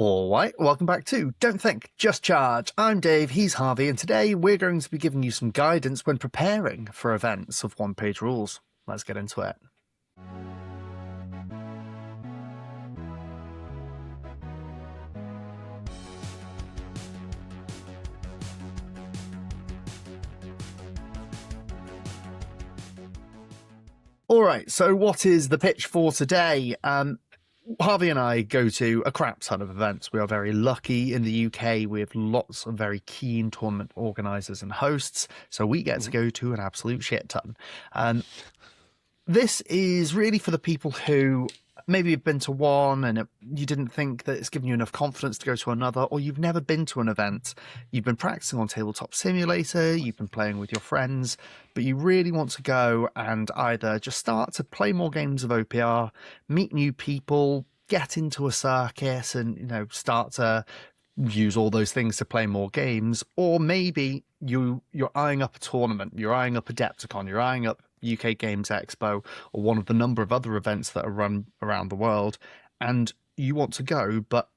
All right, welcome back to Don't Think, Just Charge. I'm Dave, he's Harvey, and today we're going to be giving you some guidance when preparing for events of one-page rules. Let's get into it. All right, so what is the pitch for today? Harvey and I go to a crap ton of events. We are very lucky in the UK. We have lots of very keen tournament organisers and hosts, so we get to go to an absolute shit ton. This is really for the people who maybe have been to one and you didn't think that it's given you enough confidence to go to another, or you've never been to an event. You've been practicing on Tabletop Simulator, you've been playing with your friends, but you really want to go and either just start to play more games of OPR, meet new people, get into a circuit and, start to use all those things to play more games, or maybe you're eyeing up a tournament, you're eyeing up Adepticon, you're eyeing up UK Games Expo, or one of the number of other events that are run around the world, and you want to go, but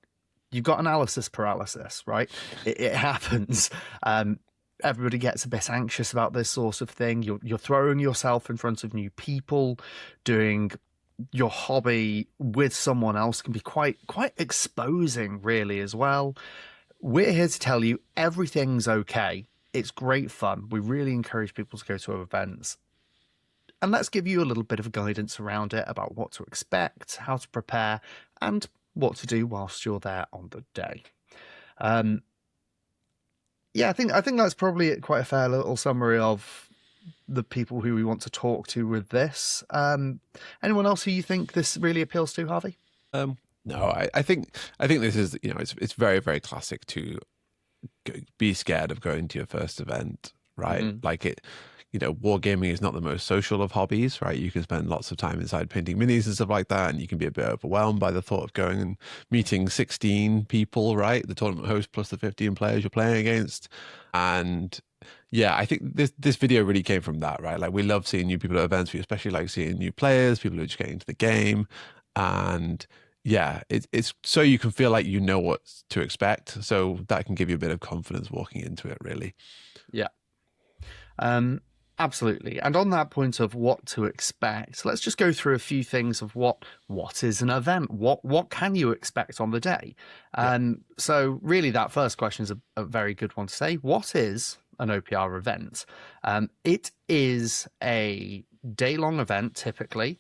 you've got analysis paralysis, right? It happens. Everybody gets a bit anxious about this sort of thing. You're throwing yourself in front of new people, doing your hobby with someone else can be quite exposing, really, as well. We're here to tell you everything's okay. It's great fun. We really encourage people to go to events. And let's give you a little bit of guidance around it about what to expect, how to prepare, and what to do whilst you're there on the day. I think that's probably quite a fair little summary of the people who we want to talk to with this. Anyone else who you think this really appeals to, Harvey? No, I think this is, it's very, very classic to be scared of going to your first event, right? Mm-hmm. Like wargaming is not the most social of hobbies, right? You can spend lots of time inside painting minis and stuff like that, and you can be a bit overwhelmed by the thought of going and meeting 16 people, right? The tournament host plus the 15 players you're playing against. And yeah, I think this video really came from that, right? Like, we love seeing new people at events. We especially like seeing new players, people who are just getting into the game. And yeah, it's so you can feel like you know what to expect. So that can give you a bit of confidence walking into it, really. Yeah. Absolutely. And on that point of what to expect, let's just go through a few things of what is an event? What can you expect on the day? So really that first question is a very good one to say. What is an OPR event? It is a day-long event, typically,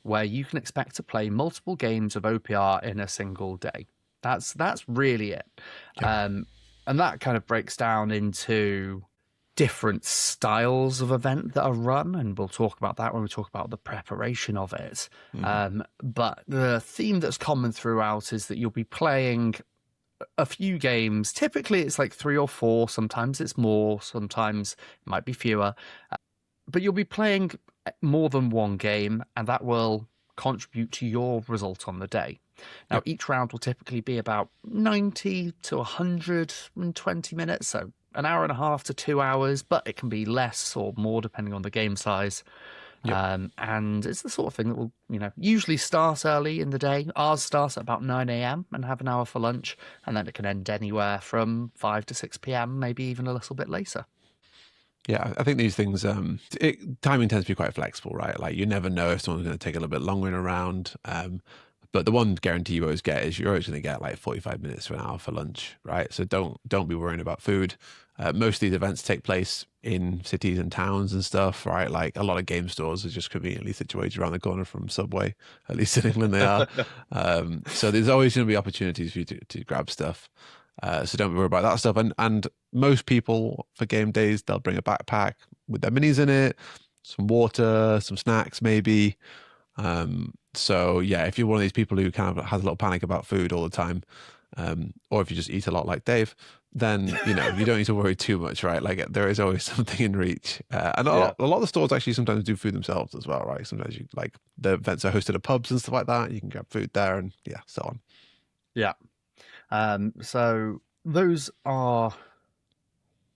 where you can expect to play multiple games of OPR in a single day. That's really it. Yeah. And that kind of breaks down into different styles of event that are run, and we'll talk about that when we talk about the preparation of it. But the theme that's common throughout is that you'll be playing a few games. Typically it's like 3 or 4, sometimes it's more, sometimes it might be fewer, but you'll be playing more than one game, and that will contribute to your result on the day. Now, each round will typically be about 90 to 120 minutes, so an hour and a half to 2 hours, but it can be less or more depending on the game size. And it's the sort of thing that will, usually start early in the day. Ours starts at about 9 a.m. and have an hour for lunch, and then it can end anywhere from 5 to 6 p.m., maybe even a little bit later. Yeah, I think these things, timing tends to be quite flexible, right? Like, you never know if someone's going to take a little bit longer in a round. But the one guarantee you always get is you're always going to get like 45 minutes to an hour for lunch, right? So don't be worrying about food. Most of these events take place in cities and towns and stuff, right? Like, a lot of game stores are just conveniently situated around the corner from Subway. At least in England they are. So there's always going to be opportunities for you to grab stuff. So don't worry about that stuff. And most people for game days, they'll bring a backpack with their minis in it, some water, some snacks maybe. So yeah, if you're one of these people who kind of has a little panic about food all the time, or if you just eat a lot like Dave, then you don't need to worry too much, right? Like, there is always something in reach. And a lot of the stores actually sometimes do food themselves as well, right? Sometimes the events are hosted at pubs and stuff like that. You can grab food there, and so on. Yeah. So those are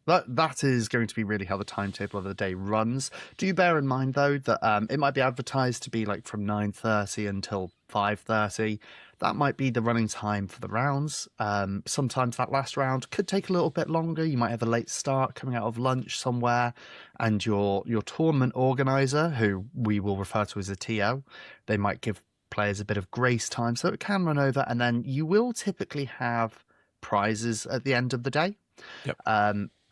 that is going to be really how the timetable of the day runs. Do bear in mind, though, that it might be advertised to be like from 9:30 until 5:30. that might be the running time for the rounds. Sometimes that last round could take a little bit longer. You might have a late start coming out of lunch somewhere, and your tournament organizer, who we will refer to as a TO, they might give players a bit of grace time, so it can run over, and then you will typically have prizes at the end of the day. Yep.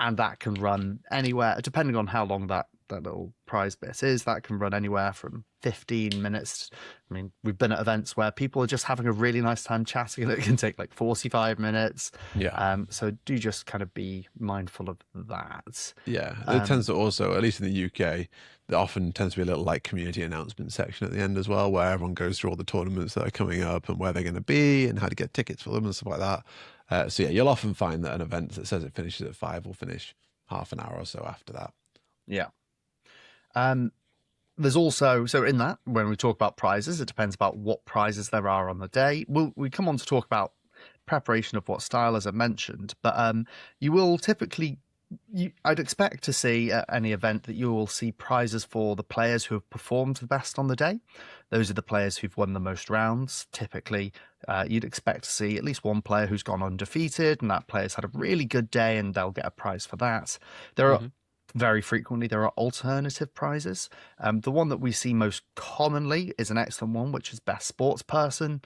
And that can run anywhere, depending on how long that little prize bit is, that can run anywhere from 15 minutes. I mean, we've been at events where people are just having a really nice time chatting, and it can take like 45 minutes. Yeah. So do just kind of be mindful of that. Yeah. It tends to also, at least in the UK, there often tends to be a little like community announcement section at the end as well, where everyone goes through all the tournaments that are coming up and where they're going to be and how to get tickets for them and stuff like that. So yeah, you'll often find that an event that says it finishes at 5 will finish half an hour or so after that. Yeah. There's also, so in that, when we talk about prizes, it depends about what prizes there are on the day. We come on to talk about preparation of what style, as I mentioned, but you will typically, I'd expect to see at any event that you will see prizes for the players who have performed the best on the day. Those are the players who've won the most rounds. Typically, you'd expect to see at least one player who's gone undefeated, and that player's had a really good day, and they'll get a prize for that. There are very frequently, there are alternative prizes. The one that we see most commonly is an excellent one, which is best sports person.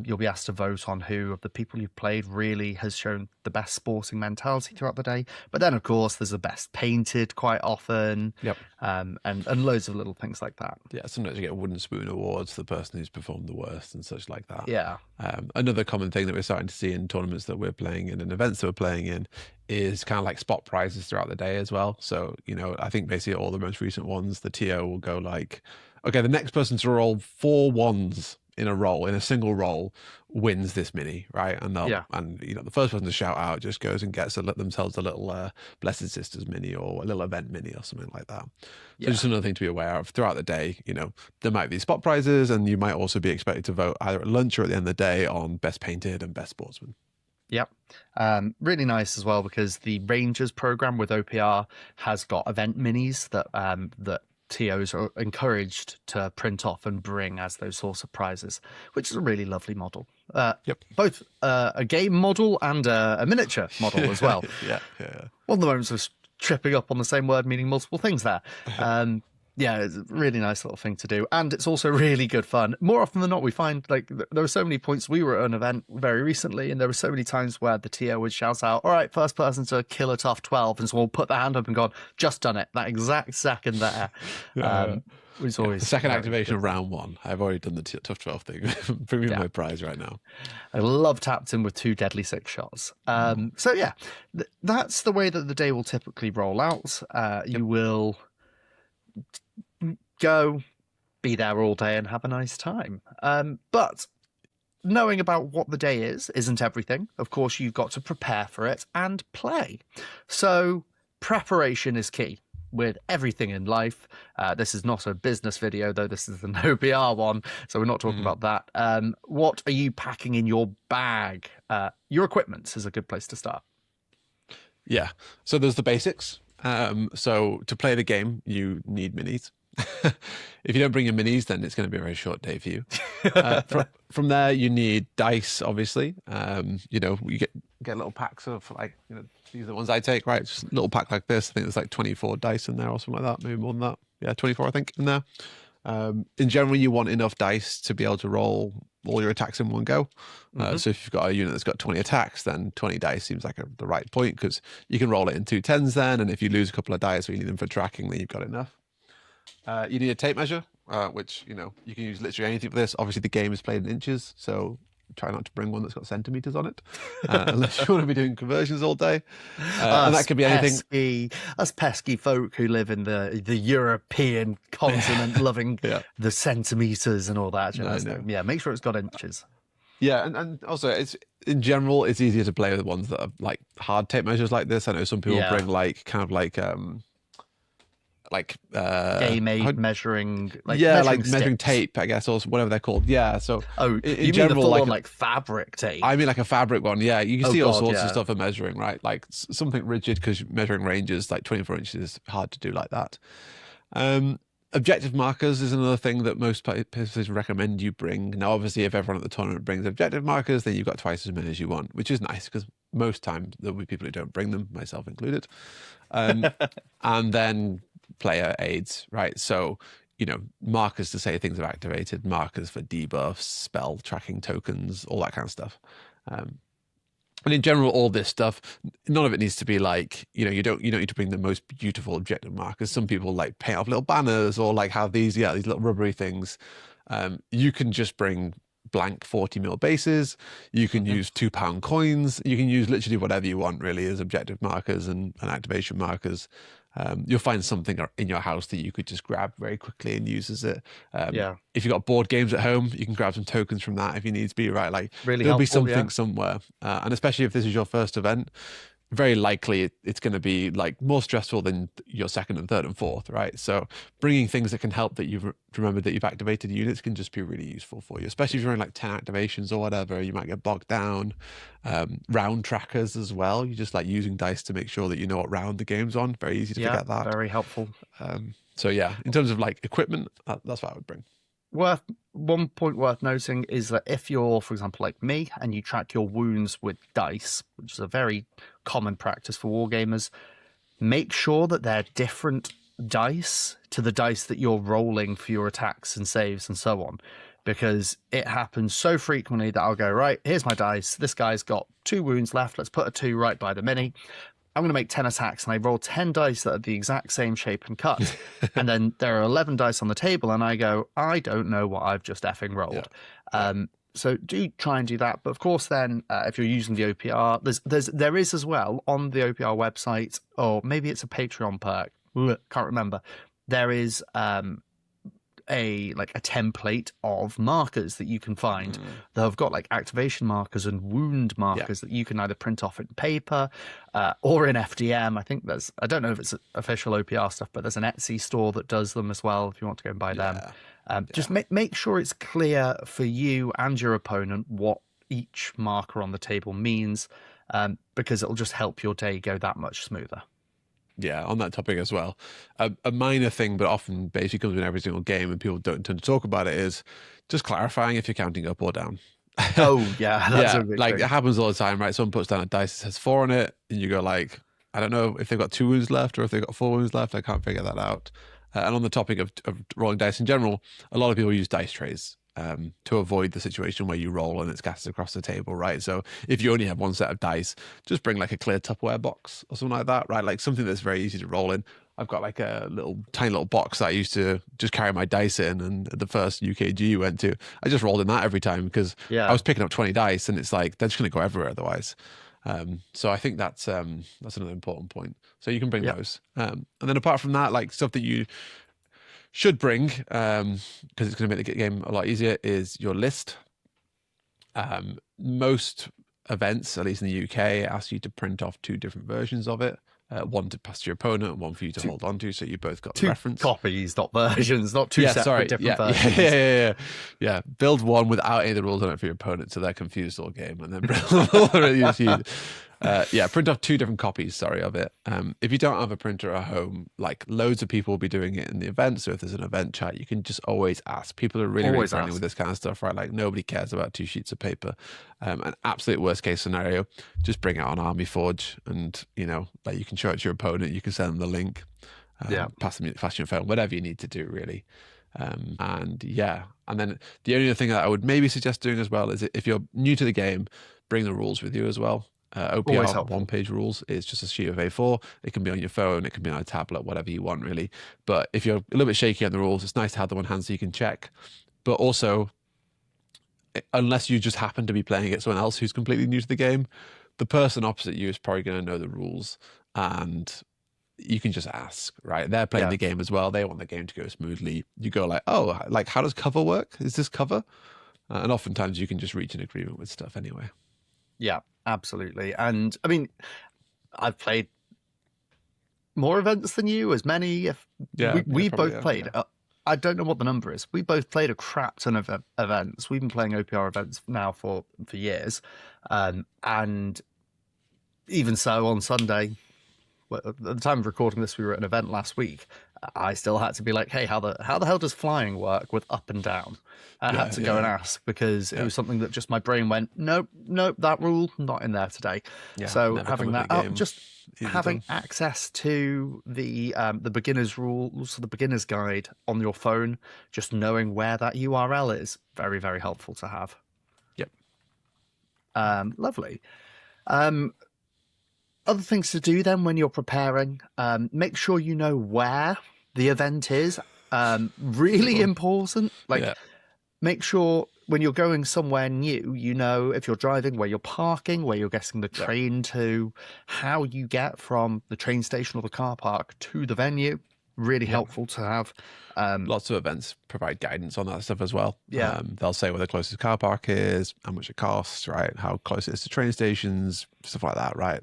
You'll be asked to vote on who of the people you've played really has shown the best sporting mentality throughout the day. But then, of course, there's the best painted quite often. Yep. And loads of little things like that. Yeah, sometimes you get wooden spoon awards for the person who's performed the worst and such like that. Yeah. Another common thing that we're starting to see in tournaments that we're playing in and events that we're playing in is kind of like spot prizes throughout the day as well. So, I think basically all the most recent ones, the TO will go like, okay, the next person to roll 4 ones in a single roll wins this mini, right? And the first person to shout out just goes and gets themselves a little Blessed Sisters mini or a little event mini or something like that. So just another thing to be aware of throughout the day. There might be spot prizes, and you might also be expected to vote either at lunch or at the end of the day on best painted and best sportsman. Yep. Really nice as well, because the Rangers program with OPR has got event minis that TOs are encouraged to print off and bring as those sorts of prizes, which is a really lovely model. Both a game model and a miniature model as well. Yeah. One of the moments was tripping up on the same word meaning multiple things there. It's a really nice little thing to do, and it's also really good fun. More often than not, we find like there were so many points. We were at an event very recently, and there were so many times where the TO would shout out, "All right, first person to kill a tough 12," and someone will put their hand up and go, "Just done it!" That exact second there. Was always the second activation of round 1. I've already done the tough 12 thing. Bring me my prize right now. I love tapped in with 2 deadly 6 shots. So yeah, that's the way that the day will typically roll out. You will go, be there all day and have a nice time. But knowing about what the day isn't everything. Of course, you've got to prepare for it and play. So preparation is key with everything in life. This is not a business video, though. This is an OPR one, so we're not talking about that. What are you packing in your bag? Your equipment is a good place to start. Yeah. So there's the basics. So to play the game, you need minis. If you don't bring your minis, then it's going to be a very short day for you. From there, you need dice, obviously. You get little packs of these are the ones I take, right? Just a little pack like this. I think there's like 24 dice in there or something like that, maybe more than that. Yeah, 24, I think, in there. In general, you want enough dice to be able to roll all your attacks in one go. So if you've got a unit that's got 20 attacks, then 20 dice seems like the right point, because you can roll it in 2 10s then, and if you lose a couple of dice or you need them for tracking, then you've got enough. You need a tape measure, which, you can use literally anything for this. Obviously, the game is played in inches, so try not to bring one that's got centimeters on it, unless you want to be doing conversions all day. And that could be anything. Us pesky folk who live in the European continent, loving the centimeters and all that. Yeah, make sure it's got inches. Yeah, and also it's in general it's easier to play with ones that are like hard tape measures like this. I know some people bring game aid measuring, measuring tape, I guess, or whatever they're called. Yeah, so in general, mean the full fabric tape? I mean like a fabric one. Yeah, you can see all sorts of stuff for measuring, right? Like something rigid, because measuring ranges like 24 inches is hard to do like that. Objective markers is another thing that most places recommend you bring. Now, obviously, if everyone at the tournament brings objective markers, then you've got twice as many as you want, which is nice because most times there'll be people who don't bring them, myself included. And then player aids, right? So, markers to say things are activated, markers for debuffs, spell tracking tokens, all that kind of stuff. And in general, all this stuff, none of it needs to be like, you don't need to bring the most beautiful objective markers. Some people like paint off little banners or like have these little rubbery things. You can just bring blank 40 mil bases. You can use £2 coins. You can use literally whatever you want really as objective markers and activation markers. You'll find something in your house that you could just grab very quickly and use as it. If you've got board games at home, you can grab some tokens from that if you need to be, right? Like Really there'll be helpful, something somewhere. And especially if this is your first event, very likely it's going to be like more stressful than your second and third and fourth, right? So bringing things that can help that you've remembered that you've activated units can just be really useful for you, especially if you're in like 10 activations or whatever. You might get bogged down. Round trackers as well. You just like using dice to make sure that you know what round the game's on. Very easy to forget that. Very helpful. So yeah, in terms of like equipment, that's what I would bring. One point worth noting is that if you're, for example, like me, and you track your wounds with dice, which is a very common practice for wargamers, make sure that they're different dice to the dice that you're rolling for your attacks and saves and so on. Because it happens so frequently that I'll go, right, here's my dice. This guy's got 2 wounds left. Let's put a 2 right by the mini. I'm going to make 10 attacks, and I roll 10 dice that are the exact same shape and cut. And then there are 11 dice on the table, and I go, I don't know what I've just effing rolled. So do try and do that. But of course, then if you're using the OPR, there is as well on the OPR website, or maybe it's a Patreon perk. Can't remember. There is a template of markers that you can find that have got like activation markers and wound markers that you can either print off in paper or in FDM. I think I don't know if it's official OPR stuff, but there's an Etsy store that does them as well if you want to go and buy them. Just make sure it's clear for you and your opponent what each marker on the table means, because it'll just help your day go that much smoother. Yeah, on that topic as well, a minor thing, but often basically comes in every single game and people don't tend to talk about it, is just clarifying if you're counting up or down. Oh, yeah. That's a big like thing. It happens all the time, right? Someone puts down a dice that says 4 on it, and you go like, I don't know if they've got 2 wounds left or if they've got 4 wounds left. I can't figure that out. And on the topic of rolling dice in general, a lot of people use dice trays to avoid the situation where you roll and it's scattered across the table, right? So if you only have 1 set of dice, just bring like a clear Tupperware box or something like that, right? Like something that's very easy to roll in. I've got like a tiny little box that I used to just carry my dice in, and the first UKG you went to, I just rolled in that every time because I was picking up 20 dice, and it's like they're just going to go everywhere otherwise. So I think that's another important point. So you can bring those, and then apart from that, like stuff that you should bring, because it's going to make the game a lot easier, is your list. Most events, at least in the UK, ask you to print off 2 different versions of it. One to pass to your opponent and one for you to hold on to, so you both got the reference. 2 copies, not versions, not 2 separate different versions. Yeah. Build one without any of the rules on it for your opponent, so they're confused all game, and then print off 2 different copies, of it. If you don't have a printer at home, like loads of people will be doing it in the event, so if there's an event chat, you can just always ask. People are really friendly with this kind of stuff, right? Like nobody cares about 2 sheets of paper. An absolute worst case scenario, just bring it on Army Forge, and like you can show it to your opponent, you can send them the link, pass your phone, whatever you need to do really. And then the only other thing that I would maybe suggest doing as well is if you're new to the game, bring the rules with you as well. OPR 1-page rules is just a sheet of A4. It can be on your phone, it can be on a tablet, whatever you want really. But if you're a little bit shaky on the rules, it's nice to have them on hand so you can check. But also, unless you just happen to be playing against someone else who's completely new to the game, the person opposite you is probably going to know the rules, and you can just ask, right? They're playing the game as well. They want the game to go smoothly. You go like, oh, like how does cover work? Is this cover? And oftentimes you can just reach an agreement with stuff anyway. Yeah, absolutely. And I mean, I've played more events than you, as many. We both played. Yeah. I don't know what the number is. We both played a crap ton of events. We've been playing OPR events now for years. And even so, on Sunday, at the time of recording this, we were at an event last week. I still had to be like, hey, how the hell does flying work with up and down? I had to go and ask, because it was something that just my brain went, nope, that rule not in there today. Yeah, so never having come that up with a up, game. just Easy having done. access to the beginner's rules, the beginner's guide on your phone, just knowing where that URL is, very, very helpful to have. Yep. Lovely. Other things to do then when you're preparing, make sure you know where the event is. Really important. Like, Yeah. make sure when you're going somewhere new, you know, if you're driving, where you're parking, where you're getting the train to, how you get from the train station or the car park to the venue. Really helpful to have. Lots of events provide guidance on that stuff as well. Yeah. They'll say where the closest car park is, how much it costs, right? How close it is to train stations, stuff like that, right?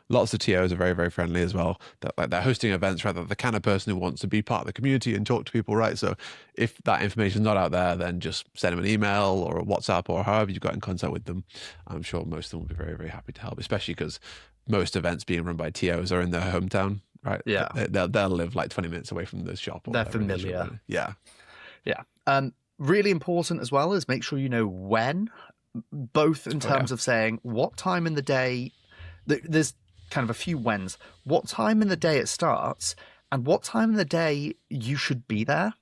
Lots of TOs are very, very friendly as well. They're hosting events, right? They're the kind of person who wants to be part of the community and talk to people, right? So if that information is not out there, then just send them an email or a WhatsApp or however you got in contact with them. I'm sure most of them will be very, very happy to help, especially because most events being run by TOs are in their hometown. Right. Yeah. They'll live like 20 minutes away from the shop. Or They're whatever it is, familiar. right? Yeah. Yeah. Really important as well is make sure you know when, both in terms of saying what time in the day. There's kind of a few whens. What time in the day it starts and what time in the day you should be there.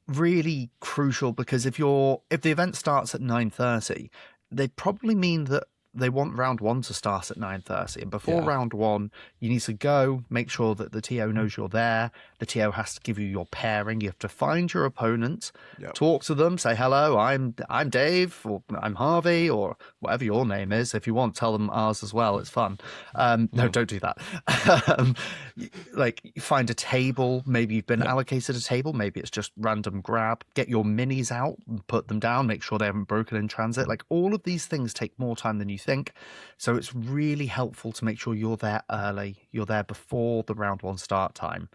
Really crucial, because if the event starts at 9:30, they probably mean that they want round one to start at 9:30, and before round one you need to go make sure that the TO knows you're there. The TO has to give you your pairing. You have to find your opponent, talk to them, say hello, I'm Dave, or I'm Harvey, or whatever your name is. If you want, tell them ours as well, it's fun. No, don't do that. Like, find a table. Maybe you've been allocated a table, maybe it's just random grab. Get your minis out and put them down, make sure they haven't broken in transit. Like, all of these things take more time than you think, so it's really helpful to make sure you're there early, you're there before the round one start time.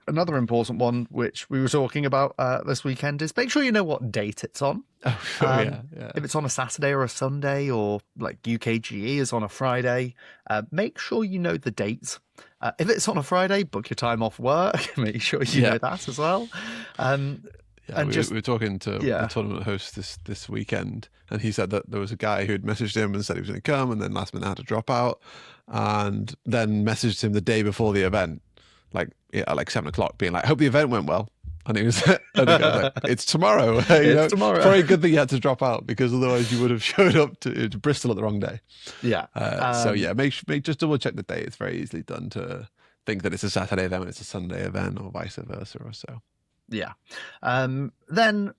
Another important one, which we were talking about this weekend, is make sure you know what date it's on. If it's on a Saturday or a Sunday, or like UKGE is on a Friday, make sure you know the date. If it's on a Friday, book your time off work. Make sure you know that as well. We were talking to the tournament host this weekend, and he said that there was a guy who had messaged him and said he was going to come, and then last minute had to drop out, and then messaged him the day before the event, at like 7:00, being like, "Hope the event went well." And he was, like, "It's tomorrow." It's tomorrow. Probably a good thing you had to drop out, because otherwise you would have showed up to Bristol at the wrong day. Yeah. Make just double check the date. It's very easily done to think that it's a Saturday event when it's a Sunday event, or vice versa, or so. Yeah. Then,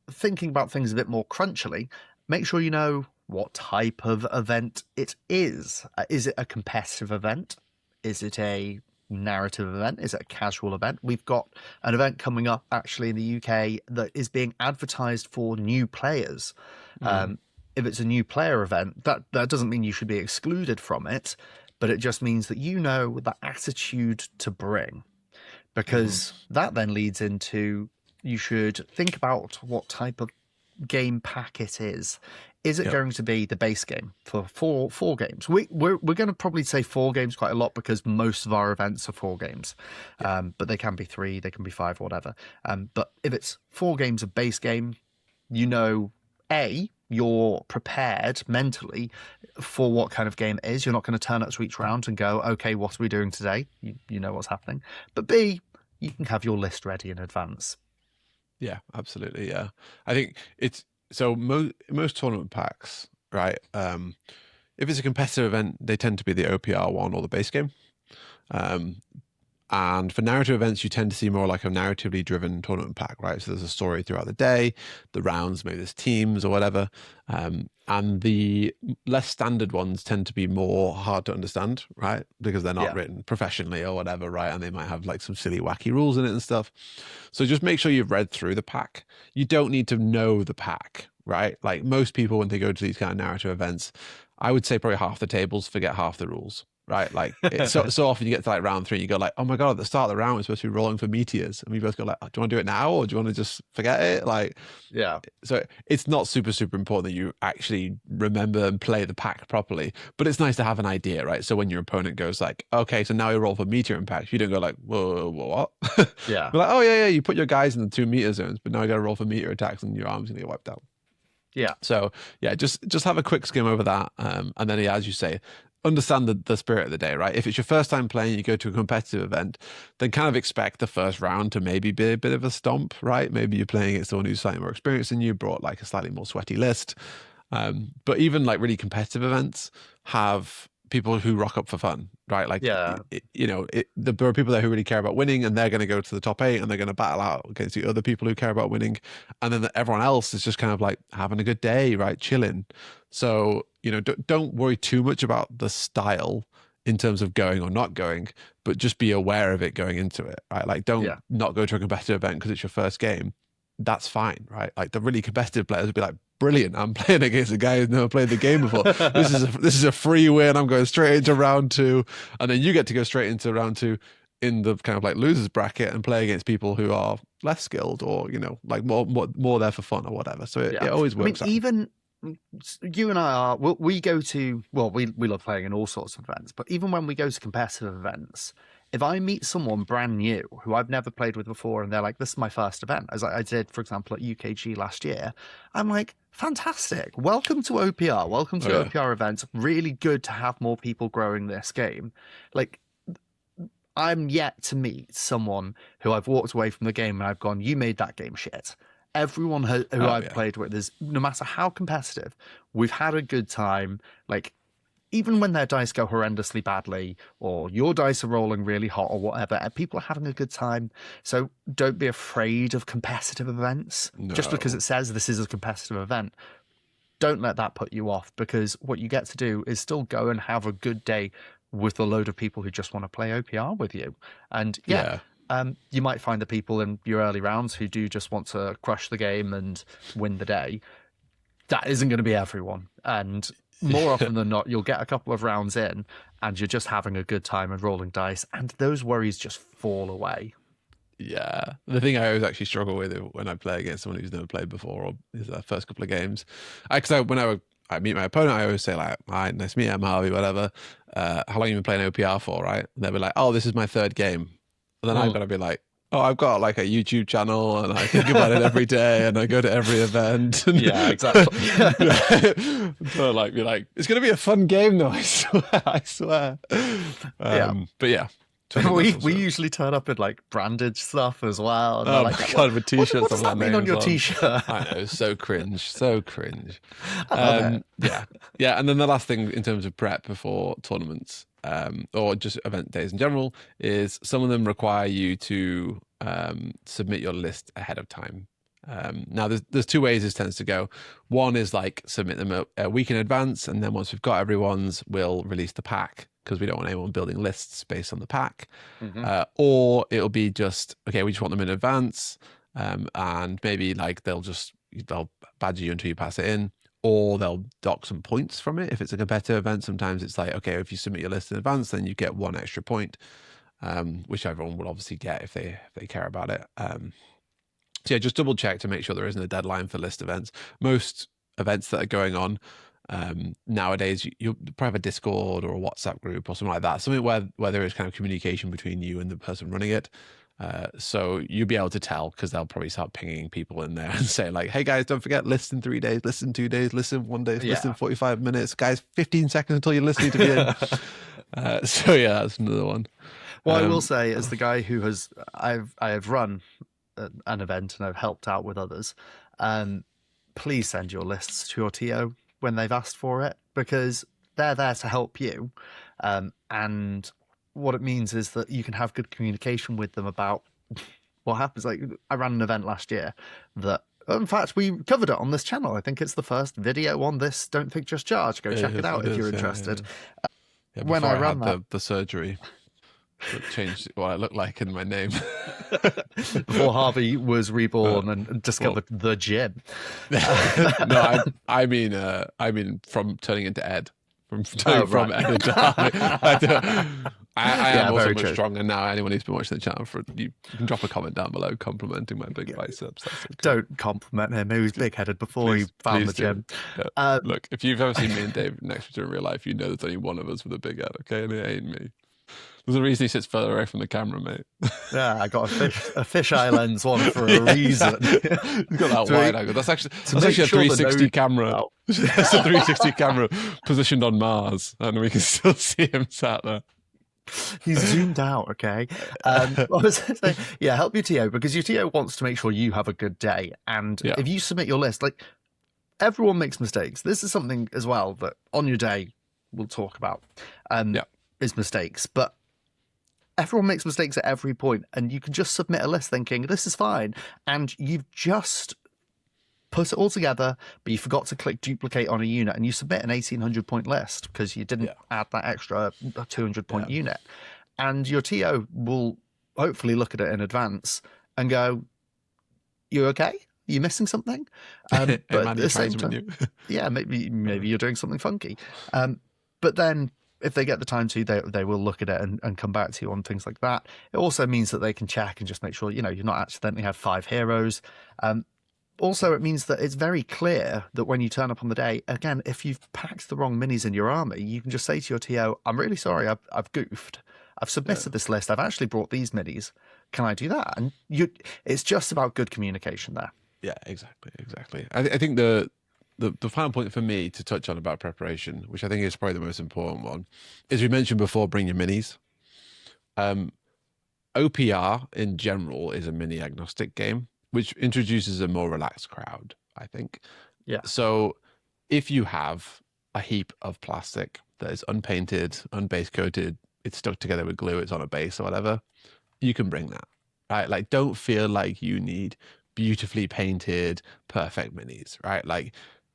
thinking about things a bit more crunchily, make sure you know what type of event it is. Is it a competitive event? Is it a narrative event? Is it a casual event? We've got an event coming up actually in the UK that is being advertised for new players. If it's a new player event, that doesn't mean you should be excluded from it, but it just means that you know the attitude to bring. Because that then leads into, you should think about what type of game pack it is. Is it going to be the base game for four games? We're going to probably say 4 games quite a lot, because most of our events are 4 games. But they can be 3, they can be 5, whatever. But if it's 4 games of base game, you know, you're prepared mentally for what kind of game it is. You're not going to turn up to each round and go, okay, what are we doing today? You know what's happening. But B, you can have your list ready in advance. Yeah, absolutely. Yeah. I think it's, so most tournament packs, right? If it's a competitive event, they tend to be the OPR one or the base game. And for narrative events, you tend to see more like a narratively driven tournament pack, right? So there's a story throughout the day, the rounds, maybe there's teams or whatever. And the less standard ones tend to be more hard to understand, right? Because they're not written professionally or whatever, right? And they might have like some silly, wacky rules in it and stuff. So just make sure you've read through the pack. You don't need to know the pack, right? Like most people, when they go to these kind of narrative events, I would say probably half the tables forget half the rules. right? Like so often you get to like round 3, you go like, oh my god, at the start of the round we're supposed to be rolling for meteors, and we both go like, oh, do you want to do it now or do you want to just forget it? Like, Yeah. So it's not super important that you actually remember and play the pack properly, but it's nice to have an idea, right? So when your opponent goes like, okay, so now you roll for meteor impacts, you don't go like, whoa, what? Yeah. But like, oh yeah, you put your guys in the 2 meter zones, but now you got to roll for meteor attacks and your arm's gonna get wiped out. Yeah. So yeah, just have a quick skim over that, and then as you say, understand the spirit of the day, right? If it's your first time playing, you go to a competitive event, then kind of expect the first round to maybe be a bit of a stomp, right? Maybe you're playing against someone who's slightly more experienced than you, brought like a slightly more sweaty list. But even like really competitive events have people who rock up for fun, right? Like, Yeah. there are people there who really care about winning, and they're going to go to the top 8 and they're going to battle out against the other people who care about winning. And then everyone else is just kind of like having a good day, right? Chilling. So, don't worry too much about the style in terms of going or not going, but just be aware of it going into it, right? Like, don't not go to a competitive event because it's your first game. That's fine, right? Like, the really competitive players would be like, brilliant, I'm playing against a guy who's never played the game before. This is a free win. I'm going straight into round 2, and then you get to go straight into round 2 in the kind of like losers bracket and play against people who are less skilled or like more there for fun or whatever. So it always works. I mean, even you and I we go to, well, we love playing in all sorts of events, but even when we go to competitive events, if I meet someone brand new who I've never played with before and they're like, this is my first event, as I did, for example, at UKG last year, I'm like, fantastic. Welcome to OPR. Welcome to OPR events. Really good to have more people growing this game. Like, I'm yet to meet someone who I've walked away from the game and I've gone, you made that game shit. Everyone who I've played with is, no matter how competitive, we've had a good time. Like, even when their dice go horrendously badly or your dice are rolling really hot or whatever, people are having a good time. So don't be afraid of competitive events. No. Just because it says this is a competitive event, don't let that put you off, because what you get to do is still go and have a good day with a load of people who just want to play OPR with you. And you might find the people in your early rounds who do just want to crush the game and win the day. That isn't going to be everyone. And more often than not, you'll get a couple of rounds in and you're just having a good time and rolling dice, and those worries just fall away. Yeah. The thing I always actually struggle with when I play against someone who's never played before, or is their first couple of games, because when I meet my opponent, I always say like, "Hi, nice to meet you, I'm Harvey, whatever. How long have you been playing OPR for?" Right? And they'll be like, "Oh, this is my 3rd game." And then I've got to be like, "Oh, I've got like a YouTube channel and I think about it every day and I go to every event." And yeah, exactly. So like, be like, it's going to be a fun game though, I swear. But yeah. We usually turn up in like branded stuff as well. And oh like, my God, with t-shirts. What does that mean on your t-shirt? I know, so cringe. Yeah. And then the last thing in terms of prep before tournaments, or just event days in general, is some of them require you to submit your list ahead of time. Now there's 2 ways this tends to go. One is like submit them a week in advance, and then once we've got everyone's, we'll release the pack, because we don't want anyone building lists based on the pack. Mm-hmm. Or it'll be just, okay, we just want them in advance, and maybe like they'll badge you until you pass it in, or they'll dock some points from it. If it's a competitive event, sometimes it's like, okay, if you submit your list in advance, then you get 1 extra point, which everyone will obviously get if they care about it. So yeah, just double check to make sure there isn't a deadline for list events. Most events that are going on nowadays, you'll probably have a Discord or a WhatsApp group or something like that, something where there is kind of communication between you and the person running it. So you'll be able to tell, because they'll probably start pinging people in there and say like, hey guys, don't forget, list in 3 days, list in 2 days, list in 1 day, list in 45 minutes. Guys, 15 seconds until your list needs to be in. So yeah, that's another one. Well, I will say, as the guy who I have run an event and I've helped out with others, please send your lists to your TO when they've asked for it, because they're there to help you. And what it means is that you can have good communication with them about what happens. Like, I ran an event last year that, in fact, we covered it on this channel. I think it's the first video on this Don't Think Just Charge. Go check it out if you're interested. Yeah, when I ran the surgery that changed what I look like in my name. Before Harvey was reborn and discovered the gym. No, I mean from turning into Ed. from Oh, from right. editor. I Yeah, am also very much true. stronger now. Anyone who's been watching the channel, you can drop a comment down below complimenting my big biceps. That's okay. Don't compliment him. He was big-headed before he found the do. gym. Yeah. Look, if you've ever seen me and Dave next to each other in real life, you know there's only one of us with a big head, okay? And it ain't me. There's a reason he sits further away from the camera, mate. Yeah, I got a fisheye lens one for a reason. He's got that wide angle. That's actually a 360 camera. Oh. It's a 360 camera positioned on Mars, and we can still see him sat there. He's zoomed out, okay? What was I saying? Yeah, help your TO, because your TO wants to make sure you have a good day. And if you submit your list, like, everyone makes mistakes. This is something as well that on your day we'll talk about, is mistakes. But everyone makes mistakes at every point, and you can just submit a list thinking, this is fine. And you've just put it all together, but you forgot to click duplicate on a unit, and you submit an 1,800 point list because you didn't add that extra 200 point unit. And your TO will hopefully look at it in advance and go, you okay? Are you missing something? But at the same time, maybe you're doing something funky. But then if they get the time to, they will look at it and come back to you on things like that. It also means that they can check and just make sure, you're not accidentally had 5 heroes. Also, it means that it's very clear that when you turn up on the day, again, if you've packed the wrong minis in your army, you can just say to your TO, I'm really sorry, I've goofed. I've submitted this list. I've actually brought these minis. Can I do that? And it's just about good communication there. Yeah, exactly. I think the final point for me to touch on about preparation, which I think is probably the most important one, is we mentioned before, bring your minis. OPR in general is a mini agnostic game, which introduces a more relaxed crowd, I think. Yeah. So if you have a heap of plastic that is unpainted, unbase coated, it's stuck together with glue, it's on a base or whatever, you can bring that, right? Like, don't feel like you need beautifully painted, perfect minis, right? Like,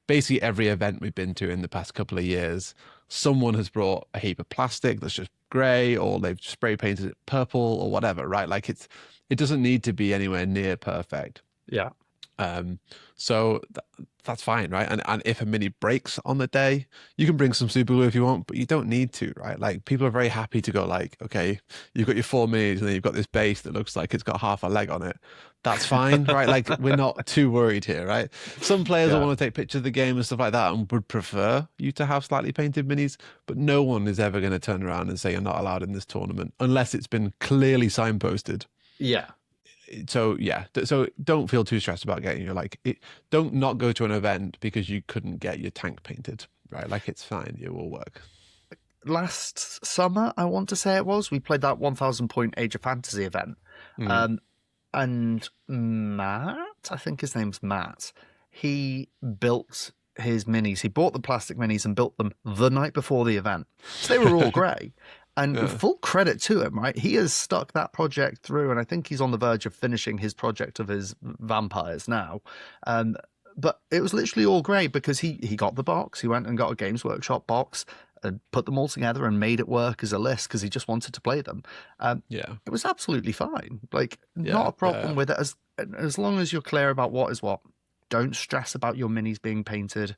basically every event we've been to in the past couple of years, someone has brought a heap of plastic that's just gray, or they've spray painted it purple or whatever, right? Like, it doesn't need to be anywhere near perfect. Yeah. So that's fine, right? And if a mini breaks on the day, you can bring some super glue if you want, but you don't need to, right? Like, people are very happy to go like, okay, you've got your 4 minis and then you've got this base that looks like it's got half a leg on it. That's fine, right? Like, we're not too worried here, right? Some players will want to take pictures of the game and stuff like that and would prefer you to have slightly painted minis, but no one is ever going to turn around and say you're not allowed in this tournament unless it's been clearly signposted. Yeah. So so don't feel too stressed about getting don't not go to an event because you couldn't get your tank painted, right? Like, it's fine, it will work. Last summer, I want to say it was, we played that 1,000 point Age of Fantasy event. And Matt, I think his name's Matt, he built his minis. He bought the plastic minis and built them the night before the event. So they were all grey. And full credit to him, right? He has stuck that project through, and I think he's on the verge of finishing his project of his vampires now. But it was literally all grey because he got the box. He went and got a Games Workshop box and put them all together and made it work as a list because he just wanted to play them. It was absolutely fine. Like, not a problem with it as long as you're clear about what is what. Don't stress about your minis being painted.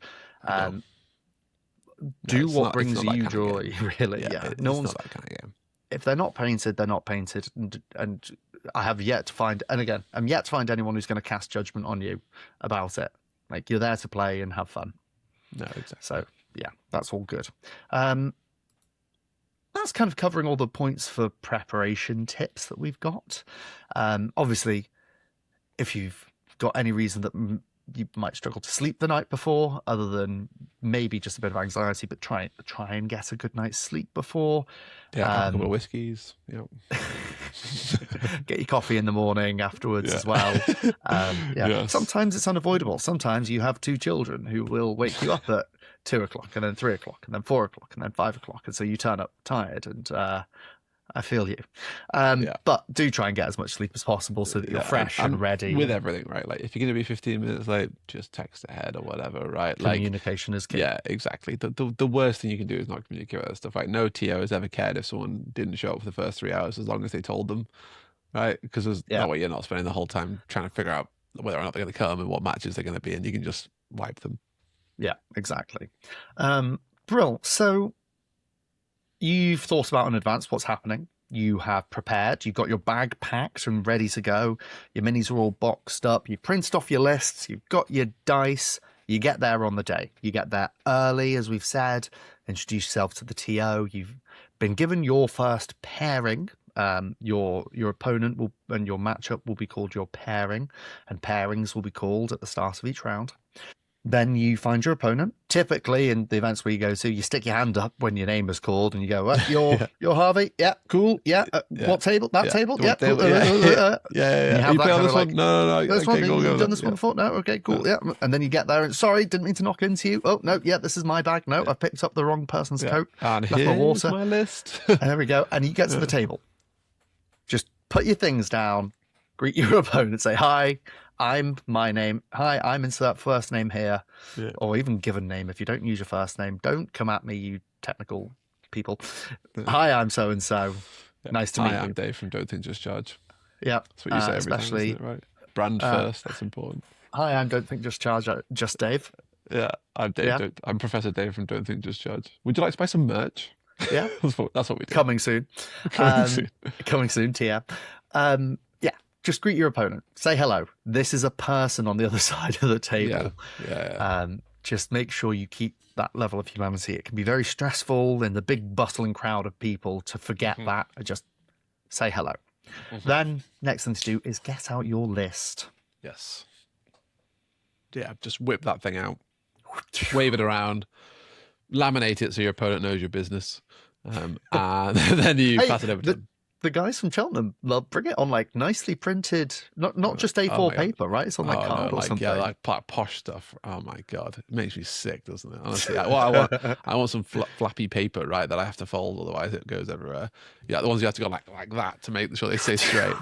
Do what brings you joy, really. Yeah, no one's not that kind of game. If they're not painted, they're not painted. And I have yet to find, and again, I'm yet to find anyone who's going to cast judgment on you about it. Like, you're there to play and have fun. No, exactly. So yeah, that's all good. That's kind of covering all the points for preparation tips that we've got. Obviously, if you've got any reason that you might struggle to sleep the night before, other than maybe just a bit of anxiety, but try and get a good night's sleep before. Yeah, a couple of whiskeys. Yep. Get your coffee in the morning afterwards as well. Yes. Sometimes it's unavoidable. Sometimes you have 2 children who will wake you up at 2 o'clock and then 3 o'clock and then 4 o'clock and then 5 o'clock, and so you turn up tired. And I feel you. But do try and get as much sleep as possible so that you're fresh and ready. With everything, right? Like, if you're going to be 15 minutes late, just text ahead or whatever, right? Communication is key. Yeah, exactly. The worst thing you can do is not communicate with that stuff. Like, no TO has ever cared if someone didn't show up for the first 3 hours as long as they told them, right? Because that way you're not spending the whole time trying to figure out whether or not they're going to come and what matches they're going to be in. You can just wipe them. Yeah, exactly. Brill. So you've thought about in advance what's happening. You have prepared. You've got your bag packed and ready to go. Your minis are all boxed up. You've printed off your lists. You've got your dice. You get there on the day. You get there early, as we've said. Introduce yourself to the TO. You've been given your first pairing. Your opponent will and your matchup will be called your pairing, and pairings will be called at the start of each round. Then you find your opponent. Typically, in the events where you go to, you stick your hand up when your name is called, and you go, "You're Harvey. Yeah, cool. Yeah, what table? That table. Yeah, cool. Yeah. Have You play on this like, one? No. This Okay, one. go. You've done this one before? No. Okay, cool. Yeah. And then you get there, and sorry, didn't mean to knock into you. Oh no, yeah, this is my bag. No, I've picked up the wrong person's coat. And left my here's water. my list. And there we go. And you get to the table. Just put your things down. Greet your opponent. Say hi. I'm my name. Hi, I'm insert first name here, or even given name. If you don't use your first name, don't come at me, you technical people. Hi, I'm so and so. Nice to meet you. I'm Dave from Don't Think Just Charge. Yeah, That's what you say every especially time, isn't it, right? Brand first. That's important. Hi, I'm Don't Think Just Charge. Just Dave. Yeah, I'm Dave. Yeah. I'm Professor Dave from Don't Think Just Charge. Would you like to buy some merch? Yeah, that's what we do. Coming soon. Coming soon. TM. Just greet your opponent. Say hello. This is a person on the other side of the table. Yeah. Just make sure you keep that level of humanity. It can be very stressful in the big bustling crowd of people to forget that and just say hello. Then next thing to do is get out your list. Yes. Yeah, just whip that thing out. Wave it around. Laminate it so your opponent knows your business. And then you pass it over to them. The guys from Cheltenham, they'll bring it on like nicely printed, not just A4 paper, right? It's on like card or something. Yeah, like posh stuff. Oh my god, it makes me sick, doesn't it? Honestly, I want some flappy paper, right? That I have to fold, otherwise it goes everywhere. Yeah, the ones you have to go like that to make sure they stay straight.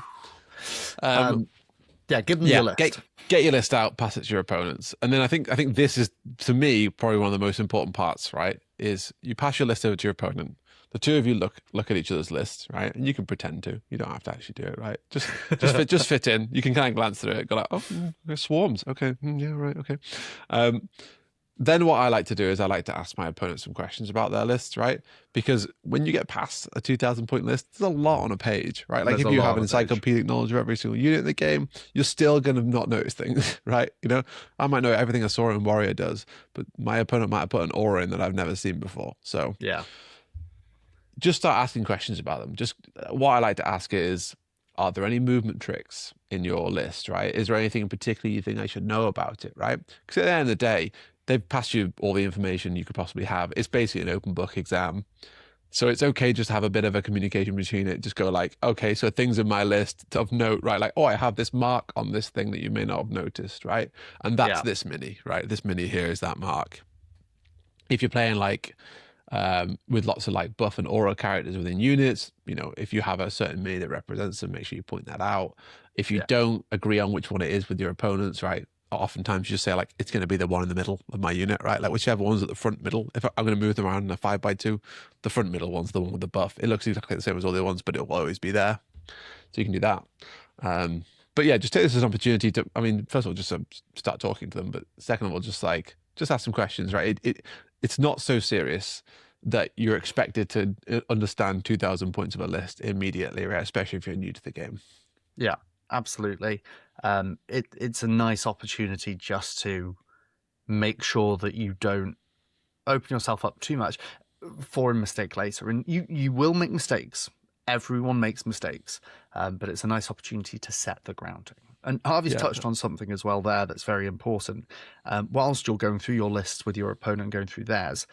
Give them your list. Get your list out, pass it to your opponents, and then I think this is, to me, probably one of the most important parts. Right? Is you pass your list over to your opponent. The two of you look at each other's lists, right? And you can pretend to. You don't have to actually do it, right? Just fit in. You can kind of glance through it, go like, oh, there's swarms. Okay, yeah, right, okay. Then what I like to do is I like to ask my opponent some questions about their lists, right? Because when you get past a 2,000 point list, there's a lot on a page, right? Like if you have an encyclopedic knowledge of every single unit in the game, you're still going to not notice things, right? You know, I might know everything a Saurian warrior does, but my opponent might have put an aura in that I've never seen before. So yeah. Just start asking questions about them. Just what I like to ask is, are there any movement tricks in your list, right? Is there anything in particular you think I should know about it, right? Because at the end of the day, they've passed you all the information you could possibly have. It's basically an open book exam. So it's okay just to have a bit of a communication between it. Just go like, okay, so things in my list of note, right? Like, oh, I have this mark on this thing that you may not have noticed, right? And that's this mini, right? This mini here is that mark. If you're playing like with lots of like buff and aura characters within units, you know, if you have a certain mini that represents them, make sure you point that out. If you don't agree on which one it is with your opponents, right? Oftentimes you just say like, it's going to be the one in the middle of my unit, right? Like whichever one's at the front middle. If I'm going to move them around in a 5x2, the front middle one's the one with the buff. It looks exactly the same as all the other ones, but it will always be there. So you can do that. But yeah, just take this as an opportunity to, I mean, first of all, just start talking to them. But second of all, just ask some questions, right? It's not so serious that you're expected to understand 2,000 points of a list immediately, right? Especially if you're new to the game. Yeah, absolutely. It's a nice opportunity just to make sure that you don't open yourself up too much for a mistake later. And you will make mistakes. Everyone makes mistakes, but it's a nice opportunity to set the grounding. And Harvey's touched on something as well there that's very important. Whilst you're going through your lists with your opponent, going through theirs,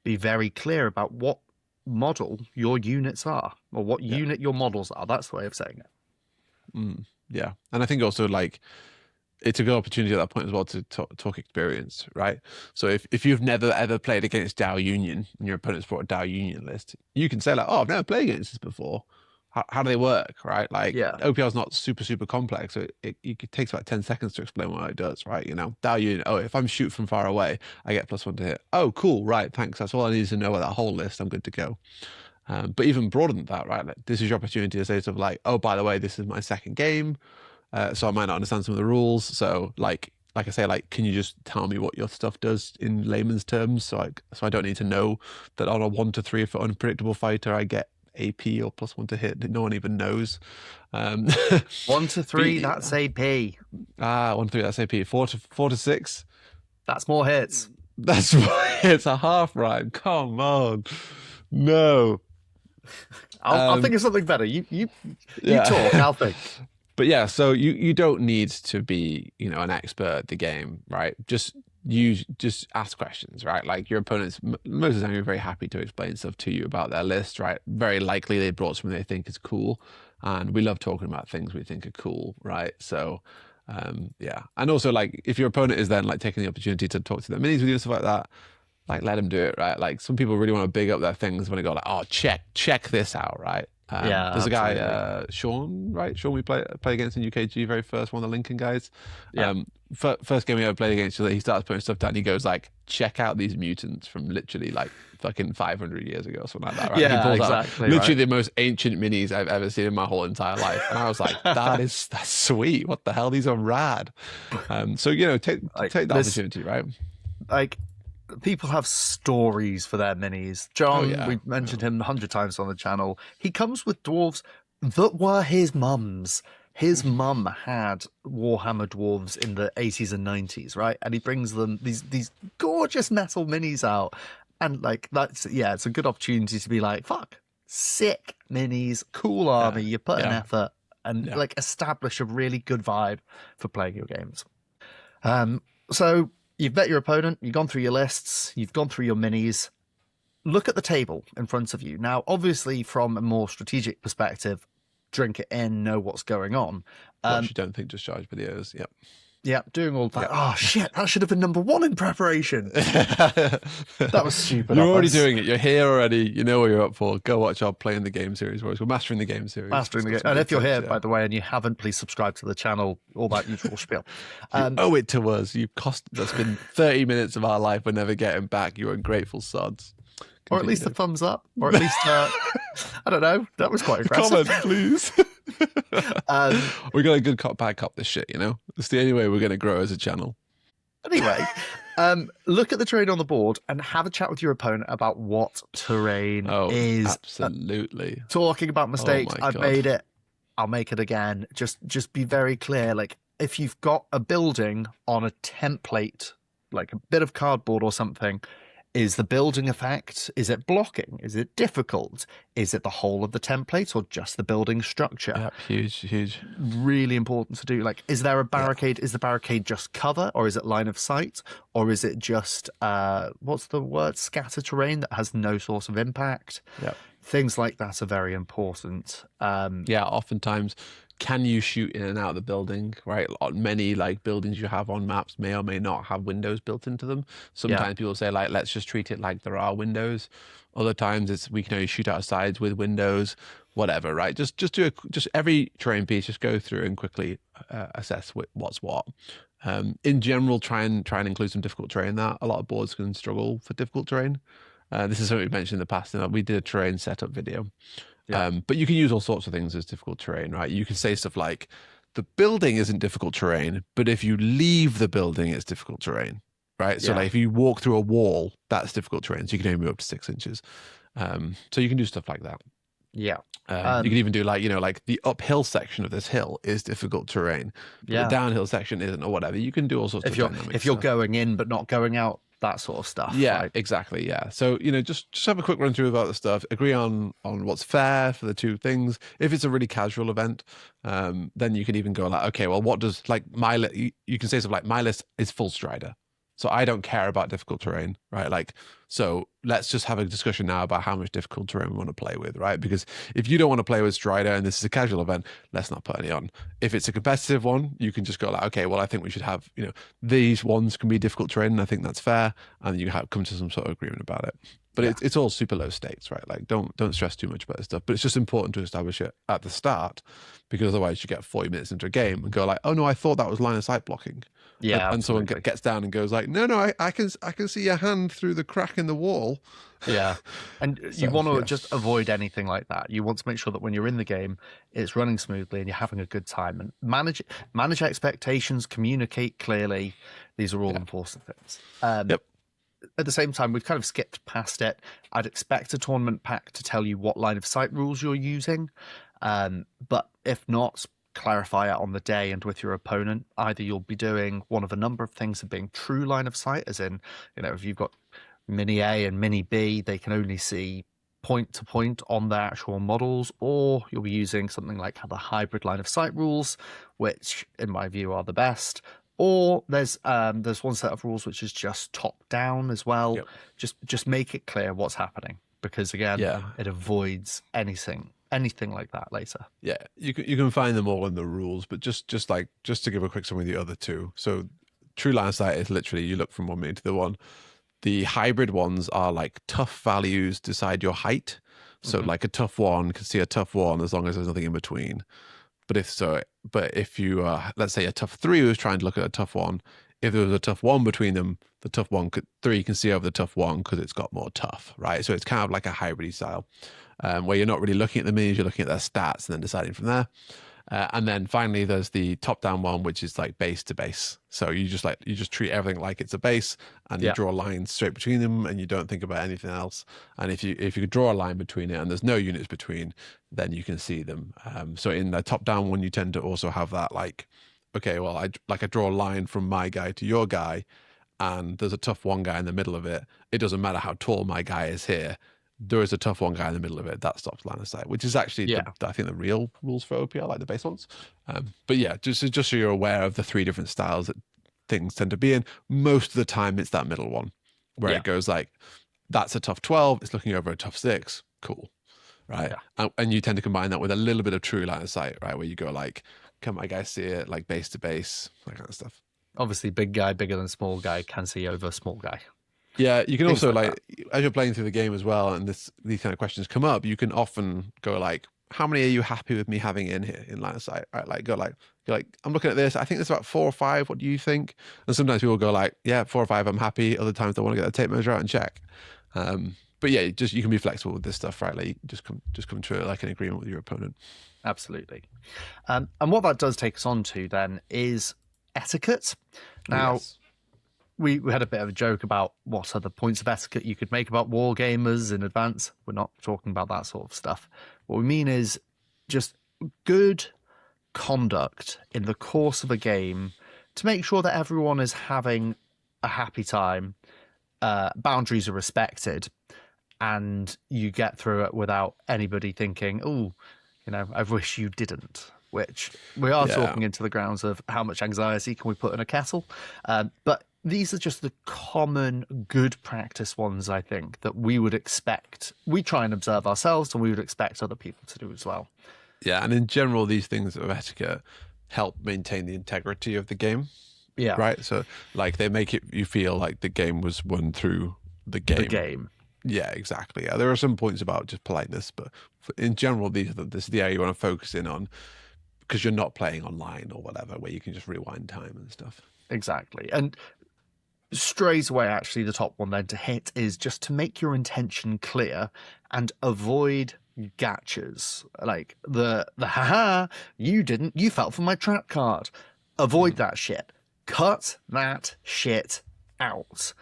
be very clear about what model your units are, or what unit your models are. That's the way of saying it. Yeah. And I think also like it's a good opportunity at that point as well to talk experience, right? So if you've never ever played against Dow Union and your opponent's brought a Dow Union list, you can say like, oh, I've never played against this before. How do they work, right? Like OPR is not super complex. So it takes about 10 seconds to explain what it does, right? You know, Dow Union, oh, if I'm shoot from far away, I get +1 to hit. Oh, cool, right, thanks. That's all I need to know about that whole list. I'm good to go. But even broader than that, right? Like, this is your opportunity to say sort of like, oh, by the way, this is my second game. So I might not understand some of the rules. So like, like I say, like, can you just tell me what your stuff does in layman's terms? So I don't need to know that on a 1 to 3 for unpredictable fighter, I get AP or +1 to hit that no one even knows. 1 to 3, that's AP. 1 to 3, that's AP. 4 to 6. That's more hits. That's why it's a half rhyme. Come on, no. I'll think of something better. You talk. I'll think. But yeah, so you don't need to be, an expert at the game, right? Just ask questions, right? Like your opponents, most of the time, are very happy to explain stuff to you about their list, right? Very likely they brought something they think is cool, and we love talking about things we think are cool, right? So, yeah, and also like if your opponent is then like taking the opportunity to talk to their minis with you and stuff like that, like let them do it, right? Like some people really want to big up their things when they go like, oh, check this out, right? Yeah, there's a guy, Sean, right? Sean, we play against in UKG, very first one of the Lincoln guys. Yeah. First game we ever played against, he starts putting stuff down. He goes like, check out these mutants from literally like fucking 500 years ago or something like that, right? Yeah, he pulls exactly. out literally the most ancient minis I've ever seen in my whole entire life, and I was like, that's sweet. What the hell? These are rad. So take the opportunity, right? Like, people have stories for their minis. John, we mentioned him 100 times on the channel. He comes with dwarves that were his mum's. His mum had Warhammer dwarves in the 80s and 90s, right? And he brings them these gorgeous metal minis out. And like it's a good opportunity to be like, fuck, sick minis, cool army. You put an effort and like establish a really good vibe for playing your games. So you've met your opponent, you've gone through your lists, you've gone through your minis. Look at the table in front of you. Now, obviously, from a more strategic perspective, drink it in, know what's going on. Watch you don't think discharge videos. Yep. Yeah, doing all that. Yep. Oh, shit, that should have been number 1 in preparation. That was stupid. You're already doing it. You're here already. You know what you're up for. Go watch our Playing the Game series. We're mastering the game series. Mastering the game. And if you're here, by the way, and you haven't, please subscribe to the channel. All that usual spiel. You owe it to us. That's been 30 minutes of our life we're never getting back. You ungrateful sods. Or at least a thumbs up. Or at least, I don't know. That was quite aggressive. Comment, please. We're going to good bad cop this shit, It's the only way we're going to grow as a channel. Anyway, look at the terrain on the board and have a chat with your opponent about what terrain is. Absolutely. Talking about mistakes. I've made it. I'll make it again. Just be very clear. Like, if you've got a building on a template, like a bit of cardboard or something, is the building effect? Is it blocking? Is it difficult? Is it the whole of the template or just the building structure? Yeah, huge. Really important to do. Like, is there a barricade? Yeah. Is the barricade just cover, or is it line of sight? Or is it just, what's the word? Scatter terrain that has no source of impact? Yeah. Things like that are very important. Oftentimes, can you shoot in and out of the building, right? Many like buildings you have on maps may or may not have windows built into them. Sometimes people say like, let's just treat it like there are windows. Other times we can only shoot out sides with windows, whatever, right? Just every terrain piece, just go through and quickly assess what's what. In general, try and include some difficult terrain. That a lot of boards can struggle for difficult terrain. This is something we mentioned in the past. We did a terrain setup video. Yeah. But you can use all sorts of things as difficult terrain, right? You can say stuff like, the building isn't difficult terrain, but if you leave the building, it's difficult terrain, right? So like if you walk through a wall, that's difficult terrain. So you can only move up to 6 inches. So you can do stuff like that. Yeah. You can even do like, like the uphill section of this hill is difficult terrain. The downhill section isn't, or whatever. You can do all sorts of dynamic If you're stuff. Going in but not going out, that sort of stuff. Yeah, right? Exactly. Yeah. So, just have a quick run through about the stuff, agree on what's fair for the two things. If it's a really casual event, then you can even go like, okay, well, what does like you can say something like, my list is full Strider. So I don't care about difficult terrain, right? Like, so let's just have a discussion now about how much difficult terrain we want to play with, right? Because if you don't want to play with Strider and this is a casual event, let's not put any on. If it's a competitive one, you can just go like, okay, well, I think we should have, these ones can be difficult terrain, and I think that's fair, and you come to some sort of agreement about it. But it's all super low stakes, right? Like, don't stress too much about this stuff. But it's just important to establish it at the start, because otherwise you get 40 minutes into a game and go like, oh no, I thought that was line of sight blocking. Yeah, and someone absolutely. gets down and goes like, no, I can see your hand through the crack in the wall. Yeah. And you So want to yeah, just avoid anything like that. You want to make sure that when you're in the game, it's running smoothly and you're having a good time. And manage expectations, communicate clearly. These are all yeah, important things. yep, At the same time, we've kind of skipped past it. I'd expect a tournament pack to tell you what line of sight rules you're using. But if not, clarify it on the day and with your opponent. Either you'll be doing one of a number of things of being true line of sight, as in, if you've got mini A and mini B, they can only see point to point on their actual models, or you'll be using something like the hybrid line of sight rules, which in my view are the best. Or there's one set of rules which is just top down as well. yep, Just make it clear what's happening, because again, yeah. it avoids anything like that later. Yeah, you can find them all in the rules, but just to give a quick summary of the other two. So true line of sight is literally you look from one mini to the one. The hybrid ones are like tough values decide your height. So like a tough one can see a tough one as long as there's nothing in between. But if you let's say a tough three was trying to look at a tough one, if there was a tough one between them, the three can see over the tough one because it's got more tough, right? So it's kind of like a hybrid style, where you're not really looking at the minis, you're looking at their stats and then deciding from there. And then finally, there's the top-down one, which is like base to base. So you just treat everything like it's a base, and you draw lines straight between them, and you don't think about anything else. And if you draw a line between it, and there's no units between, then you can see them. So in the top-down one, you tend to also have that like, okay, well, I draw a line from my guy to your guy, and there's a tough one guy in the middle of it. It doesn't matter how tall my guy is here. There is a tough one guy in the middle of it that stops line of sight, which is actually I think the real rules for OPR, like the base ones. But yeah, just so you're aware of the three different styles that things tend to be in. Most of the time, it's that middle one where it goes like, that's a tough 12. It's looking over a tough 6. Cool, right? Yeah. And you tend to combine that with a little bit of true line of sight, right? Where you go like, can my guy see it? Like base to base, that kind of stuff. Obviously, big guy bigger than small guy can see over small guy. Yeah, you can Things also like as you're playing through the game as well, and these kind of questions come up. You can often go like, "How many are you happy with me having in here in line of sight?" Right, like go like, you're like, "I'm looking at this. I think there's about 4 or 5. What do you think?" And sometimes people go like, "Yeah, 4 or 5. I'm happy." Other times they want to get a tape measure out and check. But yeah, you can be flexible with this stuff, right? Like you just come to like an agreement with your opponent. Absolutely. And what that does take us on to then is etiquette. Now, Yes. we had a bit of a joke about what other points of etiquette you could make about war gamers in advance. We're not talking about that sort of stuff. What we mean is just good conduct in the course of a game to make sure that everyone is having a happy time, boundaries are respected, and you get through it without anybody thinking, oh, I wish you didn't. Which we are talking into the grounds of how much anxiety can we put in a kettle. But these are just the common good practice ones, I think, that we would expect. We try and observe ourselves, and we would expect other people to do as well. Yeah, and in general, these things of etiquette help maintain the integrity of the game. Yeah. Right. So, like, they make you feel like the game was won through the game. The game. Yeah, exactly. Yeah, there are some points about just politeness, but in general, this is the area you want to focus in on because you're not playing online or whatever, where you can just rewind time and stuff. Exactly. And straight away, actually, the top one then to hit is just to make your intention clear and avoid gotchas. Like the haha, you fell for my trap card. Avoid that shit. Cut that shit out.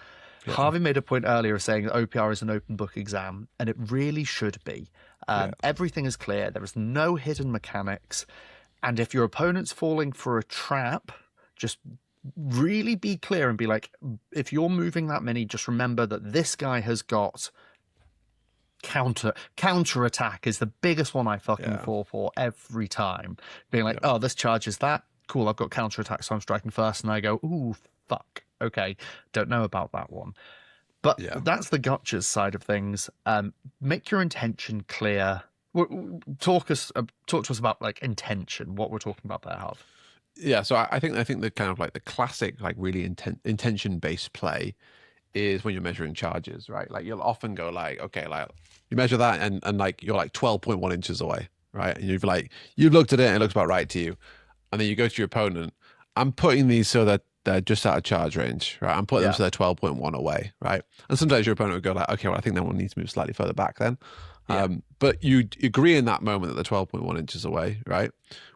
Yeah. Harvey made a point earlier of saying that OPR is an open book exam, and it really should be. Everything is clear. There is no hidden mechanics. And if your opponent's falling for a trap, just really be clear and be like, if you're moving that many, just remember that this guy has got counter attack is the biggest one I fucking fall for every time. Being like, oh, this charges that. Cool, I've got counter attack, so I'm striking first. And I go, ooh, fuck. Okay, don't know about that one. But that's the gotchas side of things. Make your intention clear. Talk to us about like intention. What we're talking about there, Harv. Yeah, so I think the kind of like the classic like really intention based play is when you're measuring charges, right? Like you'll often go like, okay, like you measure that and like you're like 12.1 inches away, right? And you've looked at it and it looks about right to you, and then you go to your opponent. I'm putting these so that they're just out of charge range, right? And put them so they're 12.1 away, right? And sometimes your opponent would go like, okay, well, I think that one needs to move slightly further back then. But you agree in that moment that they're 12.1 inches away, right?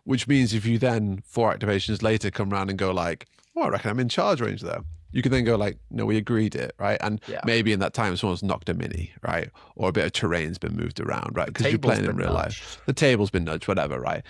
Which means if you then 4 activations later come around and go like, oh, I reckon I'm in charge range there. You can then go like, no, we agreed it, right? And maybe in that time someone's knocked a mini, right? Or a bit of terrain's been moved around, right? Because you're playing in real life. The table's been nudged, whatever, right?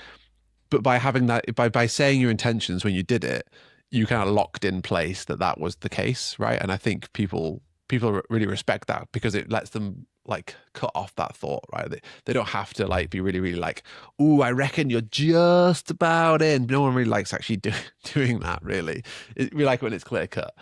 But by having that, by saying your intentions when you did it, you kind of locked in place that was the case, right? And I think people really respect that because it lets them like cut off that thought, right? They don't have to like be really, really like, ooh, I reckon you're just about in. No one really likes actually doing that, really. We like it when it's clear cut.